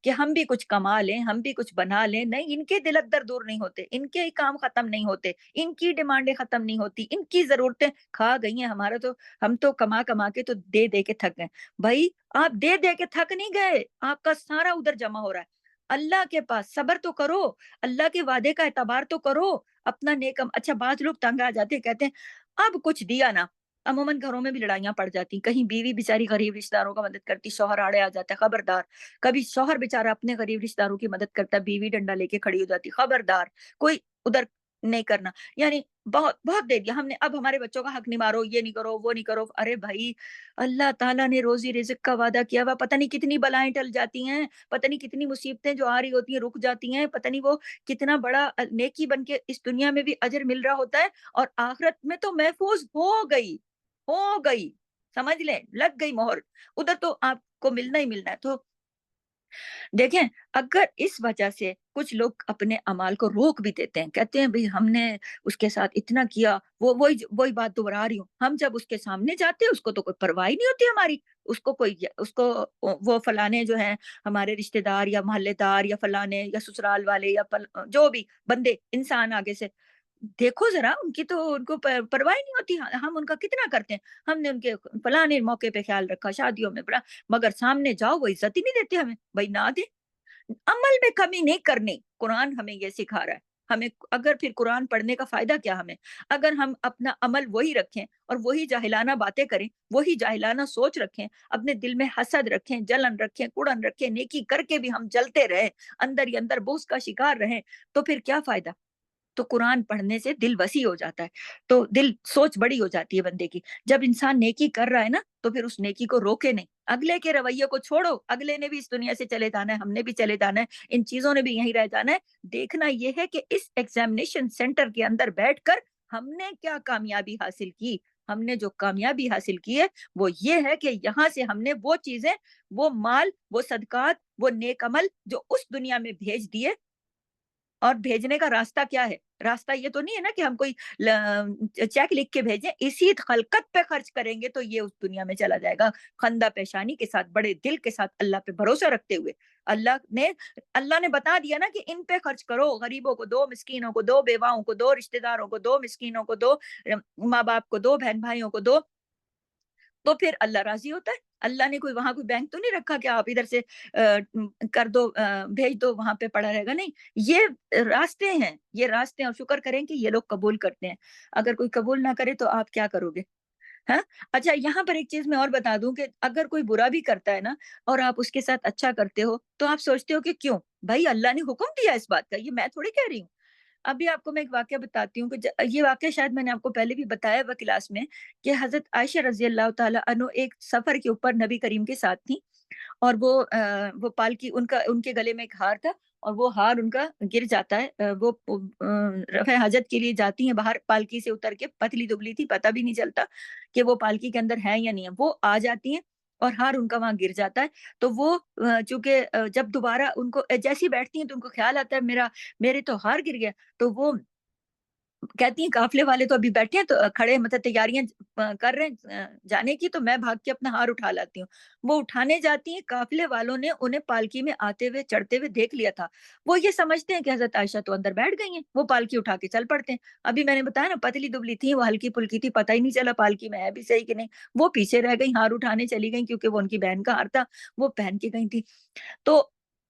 کہ ہم بھی کچھ کما لیں، ہم بھی کچھ بنا لیں. نہیں، ان کے دل اندر دور نہیں ہوتے، ان کے کام ختم نہیں ہوتے، ان کی ڈیمانڈیں ختم نہیں ہوتی، ان کی ضرورتیں کھا گئی ہیں. ہمارا تو ہم تو کما کما کے تو دے دے کے تھک گئے. بھائی آپ دے دے کے تھک نہیں گئے، آپ کا سارا ادھر جمع ہو رہا ہے. اللہ کے پاس صبر تو کرو، اللہ کے وعدے کا اعتبار تو کرو، اپنا نیکم. اچھا بعض لوگ تنگ آ جاتے ہیں، کہتے ہیں اب کچھ دیا نا. عموماً گھروں میں بھی لڑائیاں پڑ جاتی، کہیں بیوی بیچاری غریب رشتہ داروں کا مدد کرتی، شوہر آڑے آ جاتا ہے، خبردار. کبھی شوہر بیچارہ اپنے غریب رشتہ داروں کی مدد کرتا ہے، بیوی ڈنڈا لے کے کھڑی ہو جاتی، خبردار کوئی ادھر نہیں کرنا. یعنی بہت بہت دے دیا ہم نے، اب ہمارے بچوں کا حق نہیں مارو، یہ نہیں کرو وہ نہیں کرو. ارے بھائی اللہ تعالیٰ نے روزی رزق کا وعدہ کیا ہوا، پتہ نہیں کتنی بلائیں ٹل جاتی ہیں، پتہ نہیں کتنی مصیبتیں جو آ رہی ہوتی ہیں رک جاتی ہیں، پتہ نہیں وہ کتنا بڑا نیکی بن کے اس دنیا میں بھی اجر مل رہا ہوتا ہے اور آخرت میں تو محفوظ ہو گئی. سمجھ لیں لگ گئی مہر، ادھر تو آپ کو ملنا ہی ملنا ہے. تو دیکھیں اگر اس وجہ سے کچھ لوگ اپنے اعمال کو روک بھی دیتے ہیں، کہتے ہیں بھئی ہم نے اس کے ساتھ اتنا کیا، وہی بات دوہرا رہی ہوں. ہم جب اس کے سامنے جاتے ہیں اس کو تو کوئی پرواہ ہی نہیں ہوتی ہماری. اس کو وہ فلانے جو ہیں ہمارے رشتہ دار یا محلے دار یا فلانے یا سسرال والے یا جو بھی بندے انسان آگے سے دیکھو ذرا، ان کو پرواہ ہی نہیں ہوتی. ہم ان کا کتنا کرتے ہیں، ہم نے ان کے فلانے موقع پہ خیال رکھا، شادیوں میں بڑا، مگر سامنے جاؤ وہ عزت ہی نہیں دیتے ہمیں. بھائی نہ دے، عمل میں کمی نہیں کرنی. قرآن ہمیں یہ سکھا رہا ہے. ہمیں اگر پھر قرآن پڑھنے کا فائدہ کیا ہمیں، اگر ہم اپنا عمل وہی رکھیں اور وہی جاہلانہ باتیں کریں، وہی جاہلانہ سوچ رکھیں، اپنے دل میں حسد رکھیں، جلن رکھیں، کڑن رکھیں، نیکی کر کے بھی ہم جلتے رہیں، اندر ہی اندر بغض کا شکار رہیں، تو پھر کیا فائدہ. تو قرآن پڑھنے سے دل وسیع ہو جاتا ہے، تو دل سوچ بڑی ہو جاتی ہے بندے کی. جب انسان نیکی کر رہا ہے نا تو پھر اس نیکی کو روکے نہیں. اگلے کے رویے کو چھوڑو، اگلے نے بھی اس دنیا سے چلے جانا ہے، ہم نے بھی چلے جانا ہے، ان چیزوں نے بھی یہیں رہ جانا ہے. دیکھنا یہ ہے کہ اس ایگزامینیشن سینٹر کے اندر بیٹھ کر ہم نے کیا کامیابی حاصل کی. ہم نے جو کامیابی حاصل کی ہے وہ یہ ہے کہ یہاں سے ہم نے وہ چیزیں، وہ مال، وہ صدقات، وہ نیک عمل جو اس دنیا میں بھیج دیے. اور بھیجنے کا راستہ کیا ہے؟ راستہ یہ تو نہیں ہے نا کہ ہم کوئی چیک لکھ کے بھیجیں، اسی خلقت پہ خرچ کریں گے تو یہ اس دنیا میں چلا جائے گا، خندہ پیشانی کے ساتھ، بڑے دل کے ساتھ، اللہ پہ بھروسہ رکھتے ہوئے. اللہ نے اللہ نے بتا دیا نا کہ ان پہ خرچ کرو، غریبوں کو دو، مسکینوں کو دو، بیواؤں کو دو، رشتہ داروں کو دو، مسکینوں کو دو، ماں باپ کو دو، بہن بھائیوں کو دو، تو پھر اللہ راضی ہوتا ہے. اللہ نے کوئی وہاں کوئی بینک تو نہیں رکھا کہ آپ ادھر سے کر دو، بھیج دو، وہاں پہ پڑا رہے گا. نہیں، یہ راستے ہیں، یہ راستے ہیں، اور شکر کریں کہ یہ لوگ قبول کرتے ہیں. اگر کوئی قبول نہ کرے تو آپ کیا کرو گے؟ ہاں. اچھا یہاں پر ایک چیز میں اور بتا دوں کہ اگر کوئی برا بھی کرتا ہے نا اور آپ اس کے ساتھ اچھا کرتے ہو تو آپ سوچتے ہو کہ کیوں بھائی اللہ نے حکم دیا اس بات کا، یہ میں تھوڑی کہہ رہی ہوں. ابھی آپ کو میں ایک واقعہ بتاتی ہوں کہ یہ واقعہ شاید میں نے آپ کو پہلے بھی بتایا ہوا کلاس میں کہ حضرت عائشہ رضی اللہ تعالیٰ عنہ ایک سفر کے اوپر نبی کریم کے ساتھ تھی، اور وہ پالکی ان کے گلے میں ایک ہار تھا، اور وہ ہار ان کا گر جاتا ہے. وہ رفع حاجت کے لیے جاتی ہیں باہر، پالکی سے اتر کے، پتلی دبلی تھی، پتہ بھی نہیں چلتا کہ وہ پالکی کے اندر ہے یا نہیں ہے. وہ آ جاتی ہیں اور ہار ان کا وہاں گر جاتا ہے. تو وہ چونکہ جب دوبارہ ان کو جیسی بیٹھتی ہیں تو ان کو خیال آتا ہے میرے تو ہار گر گیا. تو وہ کہتی ہیں قافلے والے تو ابھی بیٹھے ہیں، تو کھڑے مطلب تیاریاں کر رہے ہیں جانے کی، تو میں بھاگ کے اپنا ہار اٹھا لاتی ہوں. وہ اٹھانے جاتی ہیں، قافلے والوں نے انہیں پالکی میں آتے ہوئے چڑھتے ہوئے دیکھ لیا تھا. وہ یہ سمجھتے ہیں کہ حضرت عائشہ تو اندر بیٹھ گئی ہیں، وہ پالکی اٹھا کے چل پڑتے ہیں. ابھی میں نے بتایا نا پتلی دبلی تھی، وہ ہلکی پھلکی تھی، پتہ ہی نہیں چلا پالکی میں ہے بھی صحیح کہ نہیں. وہ پیچھے رہ گئی، ہار اٹھانے چلی گئی کیونکہ وہ ان کی بہن کا ہار تھا، وہ پہن کے گئی تھی. تو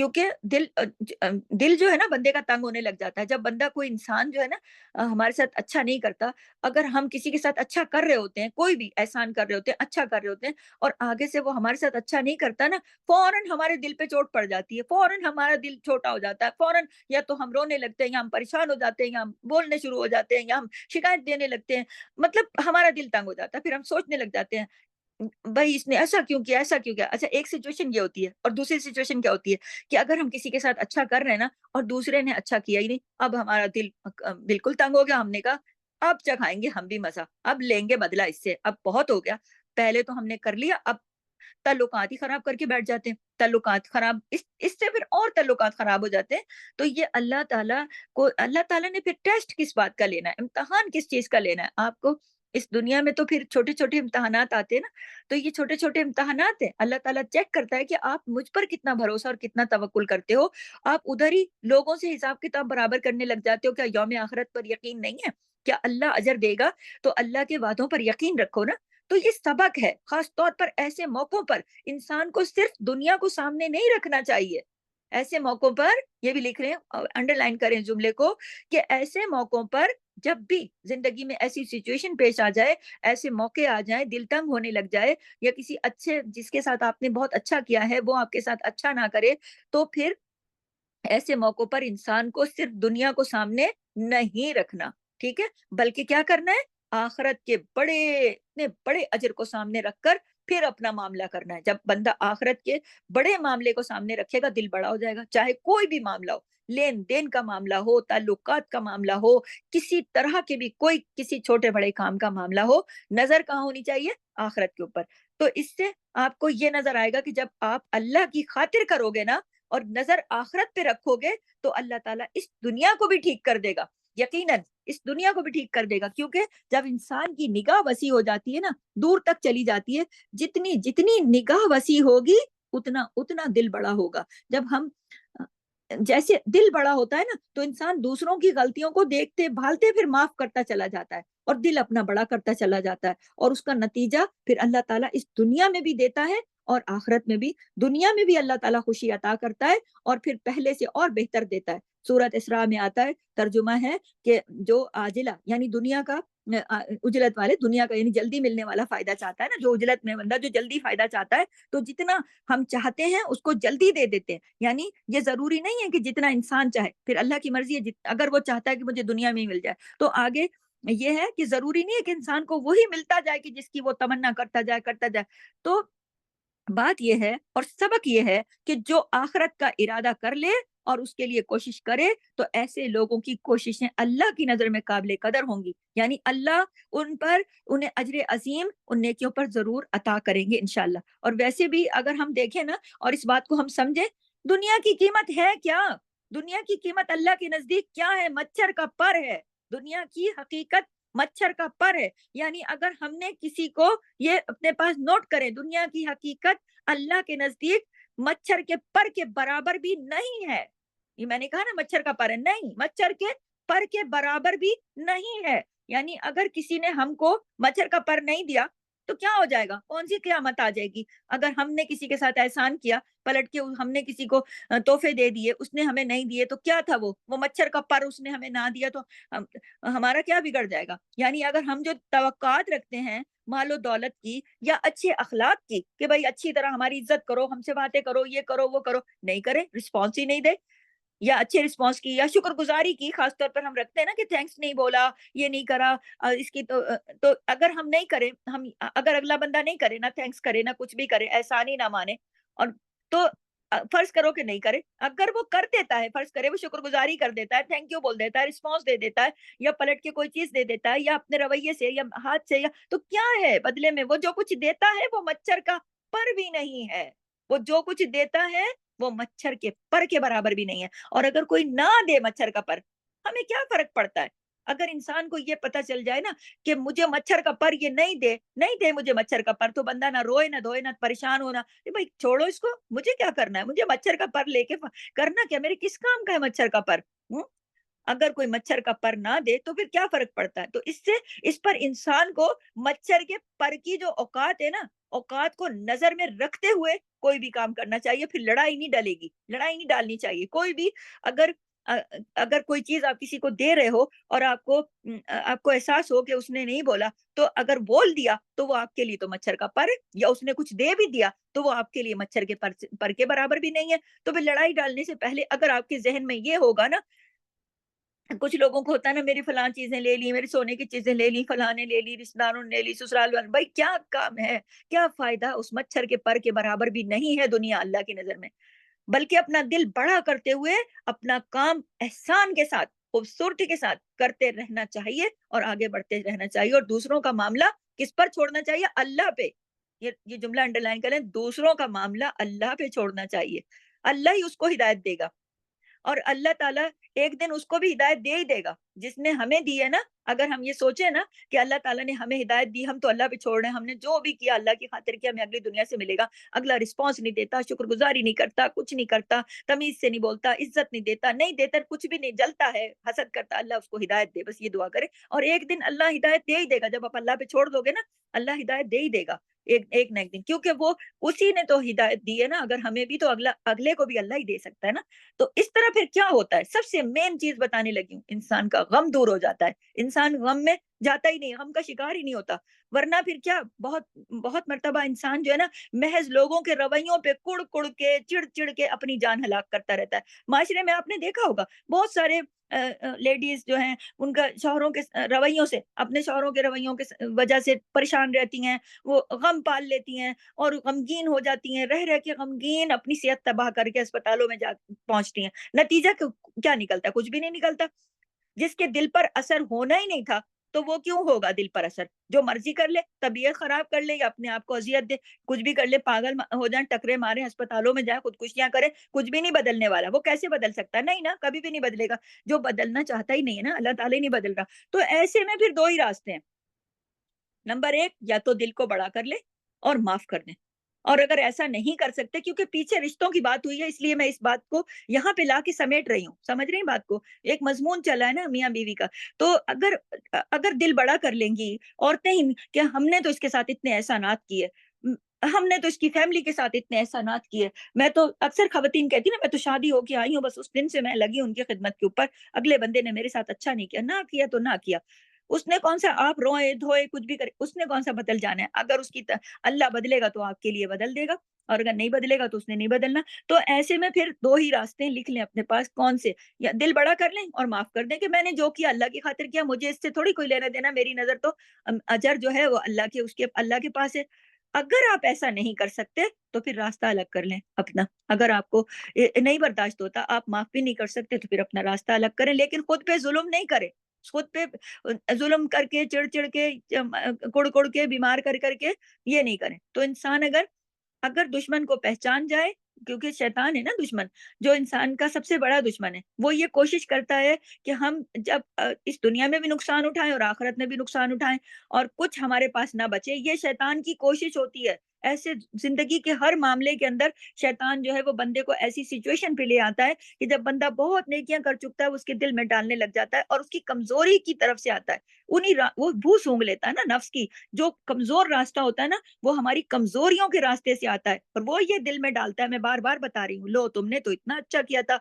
کیونکہ دل جو ہے نا بندے کا تنگ ہونے لگ جاتا ہے جب بندہ کوئی انسان جو ہے نا ہمارے ساتھ اچھا نہیں کرتا. اگر ہم کسی کے ساتھ اچھا کر رہے ہوتے ہیں، کوئی بھی احسان کر رہے ہوتے ہیں، اچھا کر رہے ہوتے ہیں، اور آگے سے وہ ہمارے ساتھ اچھا نہیں کرتا نا، فوراً ہمارے دل پہ چوٹ پڑ جاتی ہے، فوراً ہمارا دل چھوٹا ہو جاتا ہے، فوراً یا تو ہم رونے لگتے ہیں، یا ہم پریشان ہو جاتے ہیں، یا ہم بولنے شروع ہو جاتے ہیں، یا ہم شکایت دینے لگتے ہیں. مطلب ہمارا دل تنگ ہو جاتا ہے، پھر ہم سوچنے لگ جاتے ہیں بھائی اس نے ایسا کیوں کیا، ایسا کیوں کیا. اچھا ایک سچویشن یہ ہوتی ہے، اور دوسری سچویشن کیا ہوتی ہے کہ اگر ہم کسی کے ساتھ اچھا کر رہے ہیں نا اور دوسرے نے اچھا کیا ہی نہیں، اب ہمارا دل بالکل تنگ ہو گیا. ہم نے کہا اب چکھائیں گے ہم بھی مزہ، اب لیں گے بدلہ اس سے، اب بہت ہو گیا، پہلے تو ہم نے کر لیا، اب تعلقات ہی خراب کر کے بیٹھ جاتے ہیں. تعلقات خراب، اس سے پھر اور تعلقات خراب ہو جاتے ہیں. تو یہ اللہ تعالیٰ نے پھر ٹیسٹ کس بات کا لینا ہے، امتحان کس چیز کا لینا ہے آپ کو. اس دنیا میں تو پھر چھوٹے چھوٹے امتحانات آتے ہیں نا، تو یہ چھوٹے چھوٹے امتحانات ہیں. اللہ تعالیٰ چیک کرتا ہے کہ آپ مجھ پر کتنا بھروسہ اور کتنا توکل کرتے ہو. آپ ادھر ہی لوگوں سے حساب کتاب برابر کرنے لگ جاتے ہو. کیا یوم آخرت پر یقین نہیں ہے؟ کیا اللہ اجر دے گا؟ تو اللہ کے وعدوں پر یقین رکھو نا. تو یہ سبق ہے، خاص طور پر ایسے موقعوں پر انسان کو صرف دنیا کو سامنے نہیں رکھنا چاہیے. ایسے موقعوں پر یہ بھی لکھ رہے ہیں، انڈر لائن کریں جملے کو، کہ ایسے موقعوں پر جب بھی زندگی میں ایسی سچویشن پیش آ جائے، ایسے موقع آ جائیں، دل تنگ ہونے لگ جائے، یا کسی اچھے جس کے ساتھ آپ نے بہت اچھا کیا ہے وہ آپ کے ساتھ اچھا نہ کرے، تو پھر ایسے موقعوں پر انسان کو صرف دنیا کو سامنے نہیں رکھنا، ٹھیک ہے، بلکہ کیا کرنا ہے، آخرت کے اتنے بڑے اجر کو سامنے رکھ کر پھر اپنا معاملہ کرنا ہے. جب بندہ آخرت کے بڑے معاملے کو سامنے رکھے گا دل بڑا ہو جائے گا. چاہے کوئی بھی معاملہ ہو، لین دین کا معاملہ ہو، تعلقات کا معاملہ ہو، کسی طرح کے بھی کوئی کسی چھوٹے بڑے کام کا معاملہ ہو، نظر کہاں ہونی چاہیے؟ آخرت کے اوپر. تو اس سے آپ کو یہ نظر آئے گا کہ جب آپ اللہ کی خاطر کرو گے نا اور نظر آخرت پہ رکھو گے تو اللہ تعالیٰ اس دنیا کو بھی ٹھیک کر دے گا. یقیناً اس دنیا کو بھی ٹھیک کر دے گا، کیونکہ جب انسان کی نگاہ وسیع ہو جاتی ہے نا، دور تک چلی جاتی ہے، جتنی نگاہ وسیع ہوگی اتنا اتنا دل بڑا ہوگا. جب ہم جیسے دل بڑا ہوتا ہے نا تو انسان دوسروں کی غلطیوں کو دیکھتے بھالتے پھر معاف کرتا چلا جاتا ہے، اور دل اپنا بڑا کرتا چلا جاتا ہے، اور اس کا نتیجہ پھر اللہ تعالیٰ اس دنیا میں بھی دیتا ہے اور آخرت میں بھی. دنیا میں بھی اللہ تعالیٰ خوشی عطا کرتا ہے اور پھر پہلے سے اور بہتر دیتا ہے. سورۃ اسراء میں آتا ہے، ترجمہ ہے کہ جو عاجلہ یعنی دنیا کا اجلت والے، دنیا کا یعنی جلدی ملنے والا فائدہ چاہتا ہے نا، جو اجلت میں بندہ جو جلدی فائدہ چاہتا ہے تو جتنا ہم چاہتے ہیں اس کو جلدی دے دیتے ہیں. یعنی یہ ضروری نہیں ہے کہ جتنا انسان چاہے، پھر اللہ کی مرضی ہے، اگر وہ چاہتا ہے کہ مجھے دنیا میں ہی مل جائے تو آگے یہ ہے کہ ضروری نہیں ہے کہ انسان کو وہی ملتا جائے کہ جس کی وہ تمنا کرتا جائے. تو بات یہ ہے اور سبق یہ ہے کہ جو آخرت کا ارادہ کر لے اور اس کے لیے کوشش کرے تو ایسے لوگوں کی کوششیں اللہ کی نظر میں قابل قدر ہوں گی. یعنی اللہ انہیں اجر عظیم ان نیکیوں پر ضرور عطا کریں گے انشاءاللہ. اور ویسے بھی اگر ہم دیکھیں نا اور اس بات کو ہم سمجھیں، دنیا کی قیمت ہے کیا؟ دنیا کی قیمت اللہ کے نزدیک کیا ہے؟ مچھر کا پر ہے. دنیا کی حقیقت مچھر کا پر ہے. یعنی اگر ہم نے کسی کو یہ اپنے پاس نوٹ کریں، دنیا کی حقیقت اللہ کے نزدیک مچھر کے پر کے برابر بھی نہیں ہے. یہ میں نے کہا نا مچھر کا پر ہے، نہیں، مچھر کے پر کے برابر بھی نہیں ہے. یعنی اگر کسی نے ہم کو مچھر کا پر نہیں دیا تو کیا ہو جائے گا؟ کون سی قیامت آ جائے گی؟ اگر ہم نے کسی کے ساتھ احسان کیا، پلٹ کے ہم نے کسی کو تحفے دے دیے، اس نے ہمیں نہیں دیے، تو کیا تھا وہ مچھر کا پر اس نے ہمیں نہ دیا تو ہمارا کیا بگڑ جائے گا؟ یعنی اگر ہم جو توقعات رکھتے ہیں مال و دولت کی یا اچھے اخلاق کی کہ بھائی اچھی طرح ہماری عزت کرو، ہم سے باتیں کرو، یہ کرو وہ کرو، نہیں کرے، رسپانس ہی نہیں دے، یا اچھے رسپانس کی یا شکر گزاری کی خاص طور پر ہم رکھتے ہیں نا کہ تھینکس نہیں بولا، یہ نہیں کرا، اس کی تو اگر ہم نہیں کریں، اگر اگلا بندہ نہیں کرے، نہ تھینکس کرے، نہ کچھ بھی کرے، احسان ہی نہ مانے، اور تو فرض کرو کہ نہیں کرے، اگر وہ کر دیتا ہے، فرض کرے وہ شکر گزاری کر دیتا ہے، تھینک یو بول دیتا ہے، رسپانس دے دیتا ہے، یا پلٹ کے کوئی چیز دے دیتا ہے، یا اپنے رویے سے یا ہاتھ سے، یا تو کیا ہے بدلے میں؟ وہ جو کچھ دیتا ہے وہ مچھر کا پر بھی نہیں ہے. وہ جو کچھ دیتا ہے وہ مچھر کے پر کے برابر بھی نہیں ہے. اور اگر کوئی نہ دے مچھر کا پر، ہمیں کیا فرق پڑتا ہے؟ اگر انسان کو یہ پتا چل جائے نا کہ مجھے مچھر کا پر یہ نہیں دے مجھے مچھر کا پر، تو بندہ نہ روئے، نہ دھوئے، نہ پریشان ہونا کہ بھائی چھوڑو اس کو، مجھے کیا کرنا ہے، مجھے مچھر کا پر لے کے کرنا کیا، میرے کس کام کا ہے مچھر کا پر؟ ہوں؟ اگر کوئی مچھر کا پر نہ دے تو پھر کیا فرق پڑتا ہے؟ تو اس پر انسان کو مچھر کے پر کی جو اوقات ہے نا، اوقات کو نظر میں رکھتے ہوئے کوئی بھی کام کرنا چاہیے، پھر لڑائی نہیں ڈلے گی، لڑائی نہیں ڈالنی چاہیے کوئی بھی۔ اگر اگر کوئی چیز آپ کسی کو دے رہے ہو اور آپ کو احساس ہو کہ اس نے نہیں بولا، تو اگر بول دیا تو وہ آپ کے لیے تو مچھر کا پر ہے، یا اس نے کچھ دے بھی دیا تو وہ آپ کے لیے مچھر کے پر کے برابر بھی نہیں ہے۔ تو پھر لڑائی ڈالنے سے پہلے اگر آپ کے ذہن میں یہ ہوگا نا، کچھ لوگوں کو ہوتا ہے نا، میری فلاں چیزیں لے لی، میری سونے کی چیزیں لے لی، فلاں نے لے لی، رشتہ داروں نے لے لی، سسرال والے، بھائی کیا کام ہے، کیا فائدہ، اس مچھر کے پر کے برابر بھی نہیں ہے دنیا اللہ کی نظر میں۔ بلکہ اپنا دل بڑا کرتے ہوئے اپنا کام احسان کے ساتھ، خوبصورتی کے ساتھ کرتے رہنا چاہیے اور آگے بڑھتے رہنا چاہیے، اور دوسروں کا معاملہ کس پر چھوڑنا چاہیے؟ اللہ پہ۔ یہ جملہ انڈر لائن کریں، دوسروں کا معاملہ اللہ پہ چھوڑنا چاہیے، اللہ ہی اس کو ہدایت دے گا، اور اللہ تعالیٰ ایک دن اس کو بھی ہدایت دے ہی دے گا جس نے ہمیں دی ہے نا۔ اگر ہم یہ سوچیں نا کہ اللہ تعالیٰ نے ہمیں ہدایت دی، ہم تو اللہ پہ چھوڑ رہے ہیں، ہم نے جو بھی کیا اللہ کی خاطر کیا، ہمیں اگلی دنیا سے ملے گا، اگلا رسپانس نہیں دیتا، شکر گزاری نہیں کرتا، کچھ نہیں کرتا، تمیز سے نہیں بولتا، عزت نہیں دیتا، نہیں دیتا، کچھ بھی نہیں، جلتا ہے، حسد کرتا، اللہ اس کو ہدایت دے، بس یہ دعا کرے، اور ایک دن اللہ ہدایت دے ہی دے گا۔ جب آپ اللہ پہ چھوڑ دو گے نا، اللہ ہدایت دے ہی دے گا ایک نہ ایک دن، کیونکہ وہ اسی نے تو ہدایت دی ہے نا، اگر ہمیں بھی تو اگلے کو بھی اللہ ہی دے سکتا ہے نا۔ تو اس طرح پھر کیا ہوتا ہے، سب سے مین چیز بتانے لگی ہوں، انسان کا غم دور ہو جاتا ہے، انسان غم میں جاتا ہی نہیں، غم کا شکار ہی نہیں ہوتا۔ ورنہ پھر کیا، بہت بہت مرتبہ انسان جو ہے نا، محض لوگوں کے رویوں پہ کڑ کڑ کے، چڑ چڑ کے اپنی جان ہلاک کرتا رہتا ہے۔ معاشرے میں آپ نے دیکھا ہوگا بہت سارے لیڈیز جو ہیں، ان کا شوہروں کے رویوں سے، اپنے شوہروں کے رویوں کے وجہ سے پریشان رہتی ہیں، وہ غم پال لیتی ہیں اور غمگین ہو جاتی ہیں، رہ رہ کے غمگین اپنی صحت تباہ کر کے اسپتالوں میں جا پہنچتی ہیں۔ نتیجہ کیا نکلتا؟ کچھ بھی نہیں نکلتا۔ جس کے دل پر اثر ہونا ہی نہیں تھا، تو وہ کیوں ہوگا دل پر اثر؟ جو مرضی کر لے، طبیعت خراب کر لے یا اپنے آپ کو اذیت دے، کچھ بھی کر لے، پاگل ہو جائیں، ٹکرے مارے، اسپتالوں میں جائیں، خودکشیاں کرے، کچھ بھی نہیں بدلنے والا۔ وہ کیسے بدل سکتا ہے؟ نہیں نا، کبھی بھی نہیں بدلے گا۔ جو بدلنا چاہتا ہی نہیں ہے نا، اللہ تعالیٰ ہی نہیں بدل رہا۔ تو ایسے میں پھر دو ہی راستے ہیں۔ نمبر ایک، یا تو دل کو بڑا کر لے اور معاف کر دیں، اور اگر ایسا نہیں کر سکتے، کیونکہ پیچھے رشتوں کی بات ہوئی ہے، اس لیے میں اس بات کو یہاں پہ لا کے سمیٹ رہی ہوں، سمجھ رہی ہیں بات کو؟ ایک مضمون چلا ہے نا میاں بیوی کا۔ تو اگر دل بڑا کر لیں گی عورتیں ہی کہ ہم نے تو اس کے ساتھ اتنے احسانات کیے، ہم نے تو اس کی فیملی کے ساتھ اتنے احسانات کیے، میں تو اکثر خواتین کہتی نا، میں تو شادی ہو کے آئی ہوں، بس اس دن سے میں لگی ان کی خدمت کے اوپر، اگلے بندے نے میرے ساتھ اچھا نہیں کیا، نہ کیا تو نہ کیا، اس نے کون سا، آپ روئے دھوئے کچھ بھی کرے، اس نے کون سا بدل جانا ہے؟ اگر اس کی اللہ بدلے گا تو آپ کے لیے بدل دے گا، اور اگر نہیں بدلے گا تو اس نے نہیں بدلنا۔ تو ایسے میں پھر دو ہی راستے لکھ لیں اپنے پاس، کون سے؟ یا دل بڑا کر لیں اور معاف کر دیں کہ میں نے جو کیا اللہ کی خاطر کیا، مجھے اس سے تھوڑی کوئی لینا دینا، میری نظر تو اجر جو ہے وہ اللہ کے پاس ہے۔ اگر آپ ایسا نہیں کر سکتے تو پھر راستہ الگ کر لیں اپنا۔ اگر آپ کو نہیں برداشت ہوتا، آپ معاف بھی نہیں کر سکتے، تو پھر اپنا راستہ الگ کریں، لیکن خود پہ ظلم نہیں کریں، خود پہ ظلم کر کے، چڑ چڑ کے، کڑ کڑ کے، بیمار کر کر کے یہ نہیں کریں۔ تو انسان اگر دشمن کو پہچان جائے، کیونکہ شیطان ہے نا دشمن، جو انسان کا سب سے بڑا دشمن ہے، وہ یہ کوشش کرتا ہے کہ ہم جب اس دنیا میں بھی نقصان اٹھائیں اور آخرت میں بھی نقصان اٹھائیں اور کچھ ہمارے پاس نہ بچے، یہ شیطان کی کوشش ہوتی ہے۔ ایسے زندگی کے ہر معاملے کے اندر شیطان جو ہے وہ بندے کو ایسی سچویشن پہ لے آتا ہے کہ جب بندہ بہت نیکیاں کر چکتا ہے، وہ اس کے دل میں ڈالنے لگ جاتا ہے اور اس کی کمزوری کی طرف سے آتا ہے، وہ بھو سونگ لیتا ہے نا نفس کی، جو کمزور راستہ ہوتا ہے نا، وہ ہماری کمزوریوں کے راستے سے آتا ہے، اور وہ یہ دل میں ڈالتا ہے۔ میں بار بار بتا رہی ہوں، لو تم نے تو اتنا اچھا کیا تھا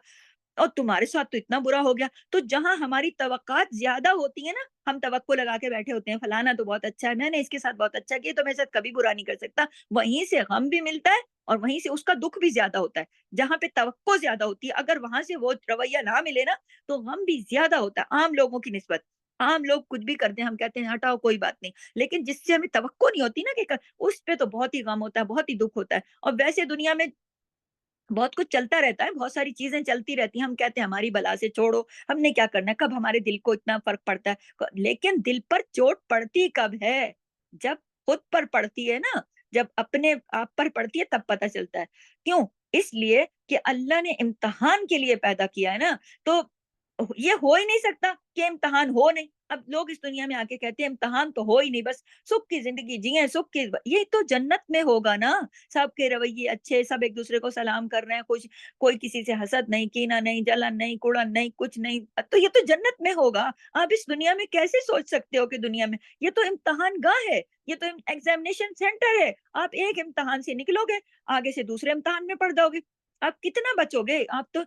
اور تمہارے ساتھ تو اتنا برا ہو گیا۔ تو جہاں ہماری توقعات زیادہ ہوتی ہیں نا، ہم توقع لگا کے بیٹھے ہوتے ہیں، فلانا تو بہت اچھا ہے، میں نے اس کے ساتھ بہت اچھا کیا، تو میرے ساتھ کبھی برا نہیں کر سکتا، وہیں سے غم بھی ملتا ہے اور وہیں سے اس کا دکھ بھی زیادہ ہوتا ہے۔ جہاں پہ توقع زیادہ ہوتی ہے، اگر وہاں سے وہ رویہ نہ ملے نا، تو غم بھی زیادہ ہوتا ہے عام لوگوں کی نسبت۔ عام لوگ کچھ بھی کرتے ہیں، ہم کہتے ہیں ہٹاؤ کوئی بات نہیں، لیکن جس سے ہمیں توقع نہیں ہوتی نا کہ اس پہ تو بہت ہی غم ہوتا ہے، بہت ہی دکھ ہوتا ہے۔ اور ویسے دنیا میں بہت کچھ چلتا رہتا ہے، بہت ساری چیزیں چلتی رہتی ہیں، ہم کہتے ہیں ہماری بلا سے چھوڑو، ہم نے کیا کرنا ہے، کب ہمارے دل کو اتنا فرق پڑتا ہے، لیکن دل پر چوٹ پڑتی کب ہے؟ جب خود پر پڑتی ہے نا، جب اپنے آپ پر پڑتی ہے تب پتہ چلتا ہے۔ کیوں؟ اس لیے کہ اللہ نے امتحان کے لیے پیدا کیا ہے نا۔ تو یہ ہو ہی نہیں سکتا کہ امتحان ہو نہیں. اب لوگ اس دنیا میں آ کے کہتے ہیں امتحان تو ہو ہی نہیں, بس سکھ کی زندگی جیئیں, سکھ کی. یہ تو جنت میں ہوگا نا, سب کے رویے اچھے, سب ایک دوسرے کو سلام کر رہے ہیں, خوش, کوئی کسی سے حسد نہیں, کینہ نہیں, جلن نہیں, کڑن نہیں, کچھ نہیں. تو یہ تو جنت میں ہوگا. آپ اس دنیا میں کیسے سوچ سکتے ہو کہ دنیا میں, یہ تو امتحان گاہ ہے, یہ تو ایگزامینیشن سینٹر ہے. آپ ایک امتحان سے نکلو گے, آگے سے دوسرے امتحان میں پڑ جاؤ گے. آپ کتنا بچو گے, آپ تو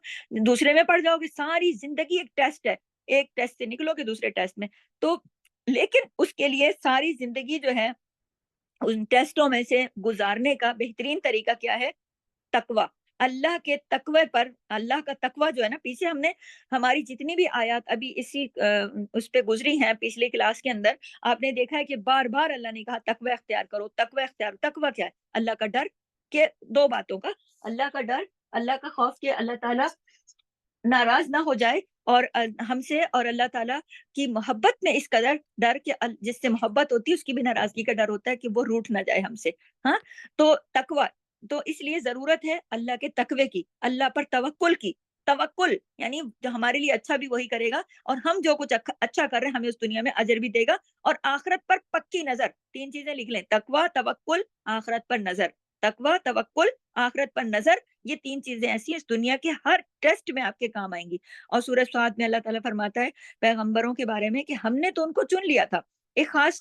دوسرے میں پڑ جاؤ گے. ساری زندگی ایک ٹیسٹ ہے, ایک ٹیسٹ سے نکلو گے دوسرے ٹیسٹ میں. تو لیکن اس کے لیے ساری زندگی جو ہے ان ٹیسٹوں میں سے گزارنے کا بہترین طریقہ کیا ہے؟ تقوی. اللہ کے تقوی پر, اللہ کا تقوی جو ہے نا, پیچھے ہم نے ہماری جتنی بھی آیات ابھی اسی اس پہ گزری ہیں پچھلی کلاس کے اندر, آپ نے دیکھا ہے کہ بار بار اللہ نے کہا تقوی اختیار کرو, تقوی اختیار. تقوی کیا ہے؟ اللہ کا ڈر. کہ دو باتوں کا, اللہ کا ڈر, اللہ کا خوف کہ اللہ تعالیٰ ناراض نہ ہو جائے اور ہم سے, اور اللہ تعالیٰ کی محبت میں اس قدر ڈر کہ جس سے محبت ہوتی ہے اس کی بھی ناراضگی کا ڈر ہوتا ہے کہ وہ روٹ نہ جائے ہم سے. ہاں, تو تقوی, تو اس لیے ضرورت ہے اللہ کے تقوی کی, اللہ پر توکل کی. توکل یعنی جو ہمارے لیے اچھا بھی وہی کرے گا, اور ہم جو کچھ اچھا کر رہے ہیں ہمیں اس دنیا میں اجر بھی دے گا, اور آخرت پر پکی نظر. تین چیزیں لکھ لیں, تقوی, توکل, آخرت پر نظر. تقوی, توکل, آخرت پر نظر. یہ تین چیزیں ایسی ہیں اس دنیا کے ہر ٹیسٹ میں آپ کے کام آئیں گی. اور سورہ صاد میں اللہ تعالیٰ فرماتا ہے پیغمبروں کے بارے میں کہ ہم نے تو ان کو چن لیا تھا ایک خاص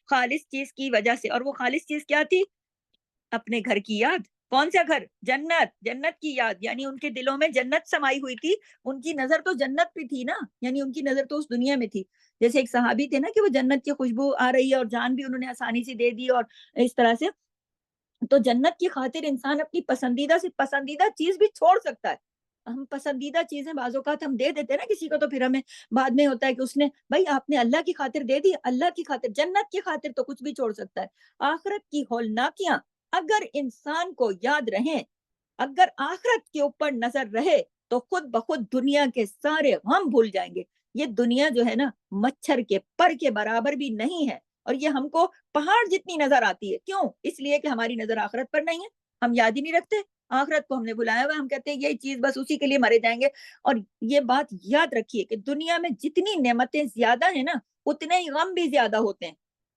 خالص چیز کی وجہ سے, اور وہ خالص چیز کیا تھی؟ اپنے گھر کی یاد. کون سا گھر؟ جنت. جنت کی یاد, یعنی ان کے دلوں میں جنت سمائی ہوئی تھی. ان کی نظر تو جنت پہ تھی نا, یعنی ان کی نظر تو اس دنیا میں تھی. جیسے ایک صحابی تھے نا کہ وہ جنت کی خوشبو آ رہی ہے اور جان بھی انہوں نے آسانی سے دے دی, اور اس طرح سے. تو جنت کی خاطر انسان اپنی پسندیدہ سے پسندیدہ چیز بھی چھوڑ سکتا ہے. ہم پسندیدہ چیزیں بعض اوقات ہم دے دیتے ہیں نا کسی کو, تو پھر ہمیں بعد میں ہوتا ہے کہ اس نے, بھائی آپ نے اللہ کی خاطر دے دی, اللہ کی خاطر, جنت کی خاطر تو کچھ بھی چھوڑ سکتا ہے. آخرت کی ہولناکیاں اگر انسان کو یاد رہیں, اگر آخرت کے اوپر نظر رہے, تو خود بخود دنیا کے سارے غم بھول جائیں گے. یہ دنیا جو ہے نا مچھر کے پر کے برابر بھی نہیں ہے, اور یہ ہم کو پہاڑ جتنی نظر آتی ہے. کیوں؟ اس لیے کہ ہماری نظر آخرت پر نہیں ہے, ہم یاد ہی نہیں رکھتے. آخرت کو ہم نے بلایا ہوا, ہم کہتے ہیں یہ چیز بس اسی کے لیے مرے جائیں گے. اور یہ بات یاد رکھیے کہ دنیا میں جتنی نعمتیں زیادہ ہیں نا, اتنے ہی غم بھی زیادہ ہوتے ہیں,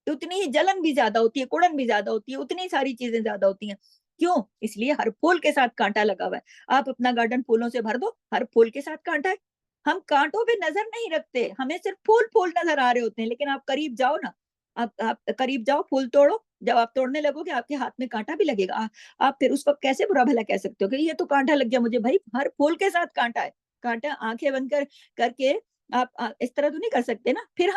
اتنی ہی جلن بھی زیادہ ہوتی ہے, کڑن بھی زیادہ ہوتی ہے, اتنی ساری چیزیں زیادہ ہوتی ہیں. کیوں؟ اس لیے ہر پھول کے ساتھ کانٹا لگا ہوا ہے. آپ اپنا گارڈن پھولوں سے بھر دو, ہر پھول کے ساتھ کانٹا ہے. ہم کانٹوں پہ نظر نہیں رکھتے, ہمیں صرف پھول پھول نظر آ رہے ہوتے ہیں. لیکن آپ قریب جاؤ نا, آپ قریب جاؤ, پھول توڑو, جب آپ توڑنے لگو گے آپ کے ہاتھ میں کانٹا بھی لگے گا. آپ پھر اس وقت کیسے برا بھلا کہہ سکتے ہو کہ یہ تو کانٹا لگ گیا مجھے؟ بھائی ہر پھول کے ساتھ کانٹا ہے. کانٹا آنکھیں بند کر کے آپ اس طرح تو نہیں کر سکتے نا. پھر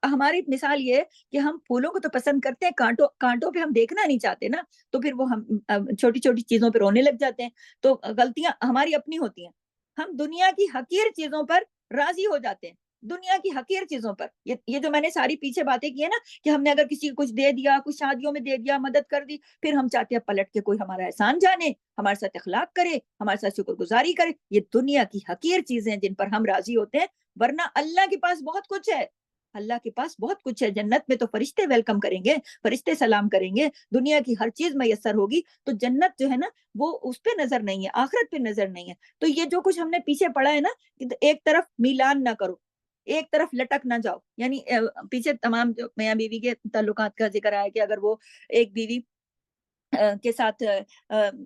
ہماری مثال یہ کہ ہم پھولوں کو تو پسند کرتے ہیں, کانٹوں پہ ہم دیکھنا نہیں چاہتے نا, تو پھر وہ ہم چھوٹی چھوٹی چیزوں پہ رونے لگ جاتے ہیں. تو غلطیاں ہماری اپنی ہوتی ہیں. ہم دنیا کی حقیر چیزوں پر راضی ہو جاتے ہیں, دنیا کی حقیر چیزوں پر. یہ جو میں نے ساری پیچھے باتیں کی ہیں نا, کہ ہم نے اگر کسی کو کچھ دے دیا, کچھ شادیوں میں دے دیا, مدد کر دی, پھر ہم چاہتے ہیں پلٹ کے کوئی ہمارا احسان جانے, ہمارے ساتھ اخلاق کرے, ہمارے ساتھ شکر گزاری کرے. یہ دنیا کی حقیر چیزیں جن پر ہم راضی ہوتے ہیں. ورنہ اللہ کے پاس بہت کچھ ہے, اللہ کے پاس بہت کچھ ہے. جنت میں تو فرشتے ویلکم کریں گے, فرشتے سلام کریں گے, دنیا کی ہر چیز میسر ہوگی. تو جنت جو ہے نا وہ اس پہ نظر نہیں ہے, آخرت پہ نظر نہیں ہے. تو یہ جو کچھ ہم نے پیچھے پڑھا ہے نا, کہ ایک طرف میلان نہ کرو, ایک طرف لٹک نہ جاؤ. یعنی پیچھے تمام جو میاں بیوی کے تعلقات کا ذکر آیا کہ اگر وہ ایک بیوی کے ساتھ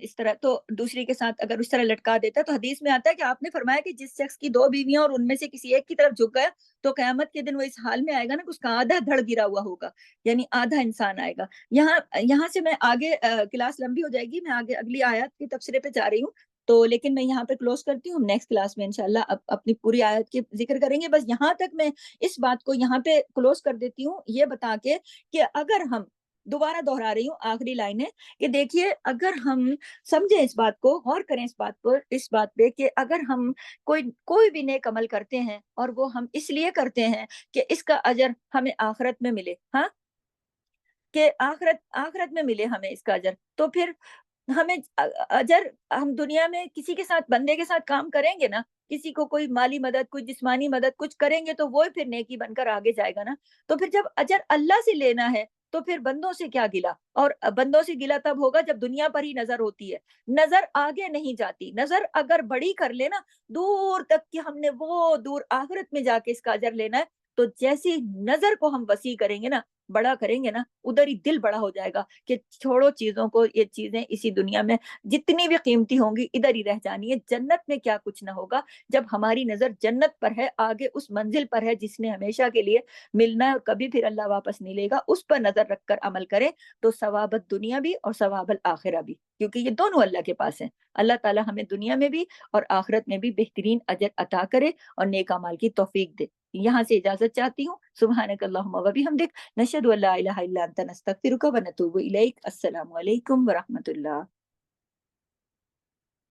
اس طرح, تو دوسری کے ساتھ اگر اس طرح لٹکا دیتا ہے, تو حدیث میں آتا ہے کہ آپ نے فرمایا کہ جس شخص کی دو بیویاں اور ان میں سے کسی ایک کی طرف جھک گیا, تو قیامت کے دن وہ اس حال میں آئے گا نا کہ اس کا آدھا دھڑ گرا ہوا ہوگا, یعنی آدھا انسان آئے گا. یہاں سے میں آگے, کلاس لمبی ہو جائے گی, میں آگے اگلی آیات کے تبصرے پہ جا رہی ہوں. تو لیکن میں یہاں پہ کلوز کرتی ہوں. نیکسٹ کلاس میں انشاءاللہ اپنی پوری آیت کے ذکر کریں گے. بس یہاں تک میں اس بات کو یہاں پہ کلوز کر دیتی ہوں, یہ بتا کے کہ اگر ہم, دوبارہ دہرا رہی ہوں آخری لائن ہے, کہ دیکھیے اگر ہم سمجھیں اس بات کو, غور کریں اس بات پر, اس بات پہ کہ اگر ہم کوئی بھی نیک عمل کرتے ہیں اور وہ ہم اس لیے کرتے ہیں کہ اس کا اجر ہمیں آخرت میں ملے, ہاں, کہ آخرت میں ملے ہمیں اس کا اجر, تو پھر ہمیں اجر, ہم دنیا میں کسی کے ساتھ, بندے کے ساتھ کام کریں گے نا, کسی کو کوئی مالی مدد, کوئی جسمانی مدد کچھ کریں گے, تو وہ پھر نیکی بن کر آگے جائے گا نا. تو پھر جب اجر اللہ سے لینا ہے, تو پھر بندوں سے کیا گلا؟ اور بندوں سے گلا تب ہوگا جب دنیا پر ہی نظر ہوتی ہے، نظر آگے نہیں جاتی۔ نظر اگر بڑی کر لینا دور تک کہ ہم نے وہ دور آخرت میں جا کے اس کا اجر لینا ہے، تو جیسی نظر کو ہم وسیع کریں گے نا، بڑا کریں گے نا، ادھر ہی دل بڑا ہو جائے گا کہ چھوڑو چیزوں کو، یہ چیزیں اسی دنیا میں جتنی بھی قیمتی ہوں گی ادھر ہی رہ جانی ہے، جنت میں کیا کچھ نہ ہوگا۔ جب ہماری نظر جنت پر ہے، آگے اس منزل پر ہے جس نے ہمیشہ کے لیے ملنا ہے اور کبھی پھر اللہ واپس نہیں لے گا، اس پر نظر رکھ کر عمل کریں تو ثواب دنیا بھی اور ثواب الآخرہ بھی، کیونکہ یہ دونوں اللہ کے پاس ہیں۔ اللہ تعالی ہمیں دنیا میں بھی اور آخرت میں بھی بہترین اجر عطا کرے اور نیک اعمال کی توفیق دے۔ یہاں سے اجازت چاہتی ہوں۔ سبحانک اللہم و بحمدک، نشہد ان لا الہ الا انت، نستغفرک و نتوب الیک۔ السلام علیکم ورحمۃ اللہ۔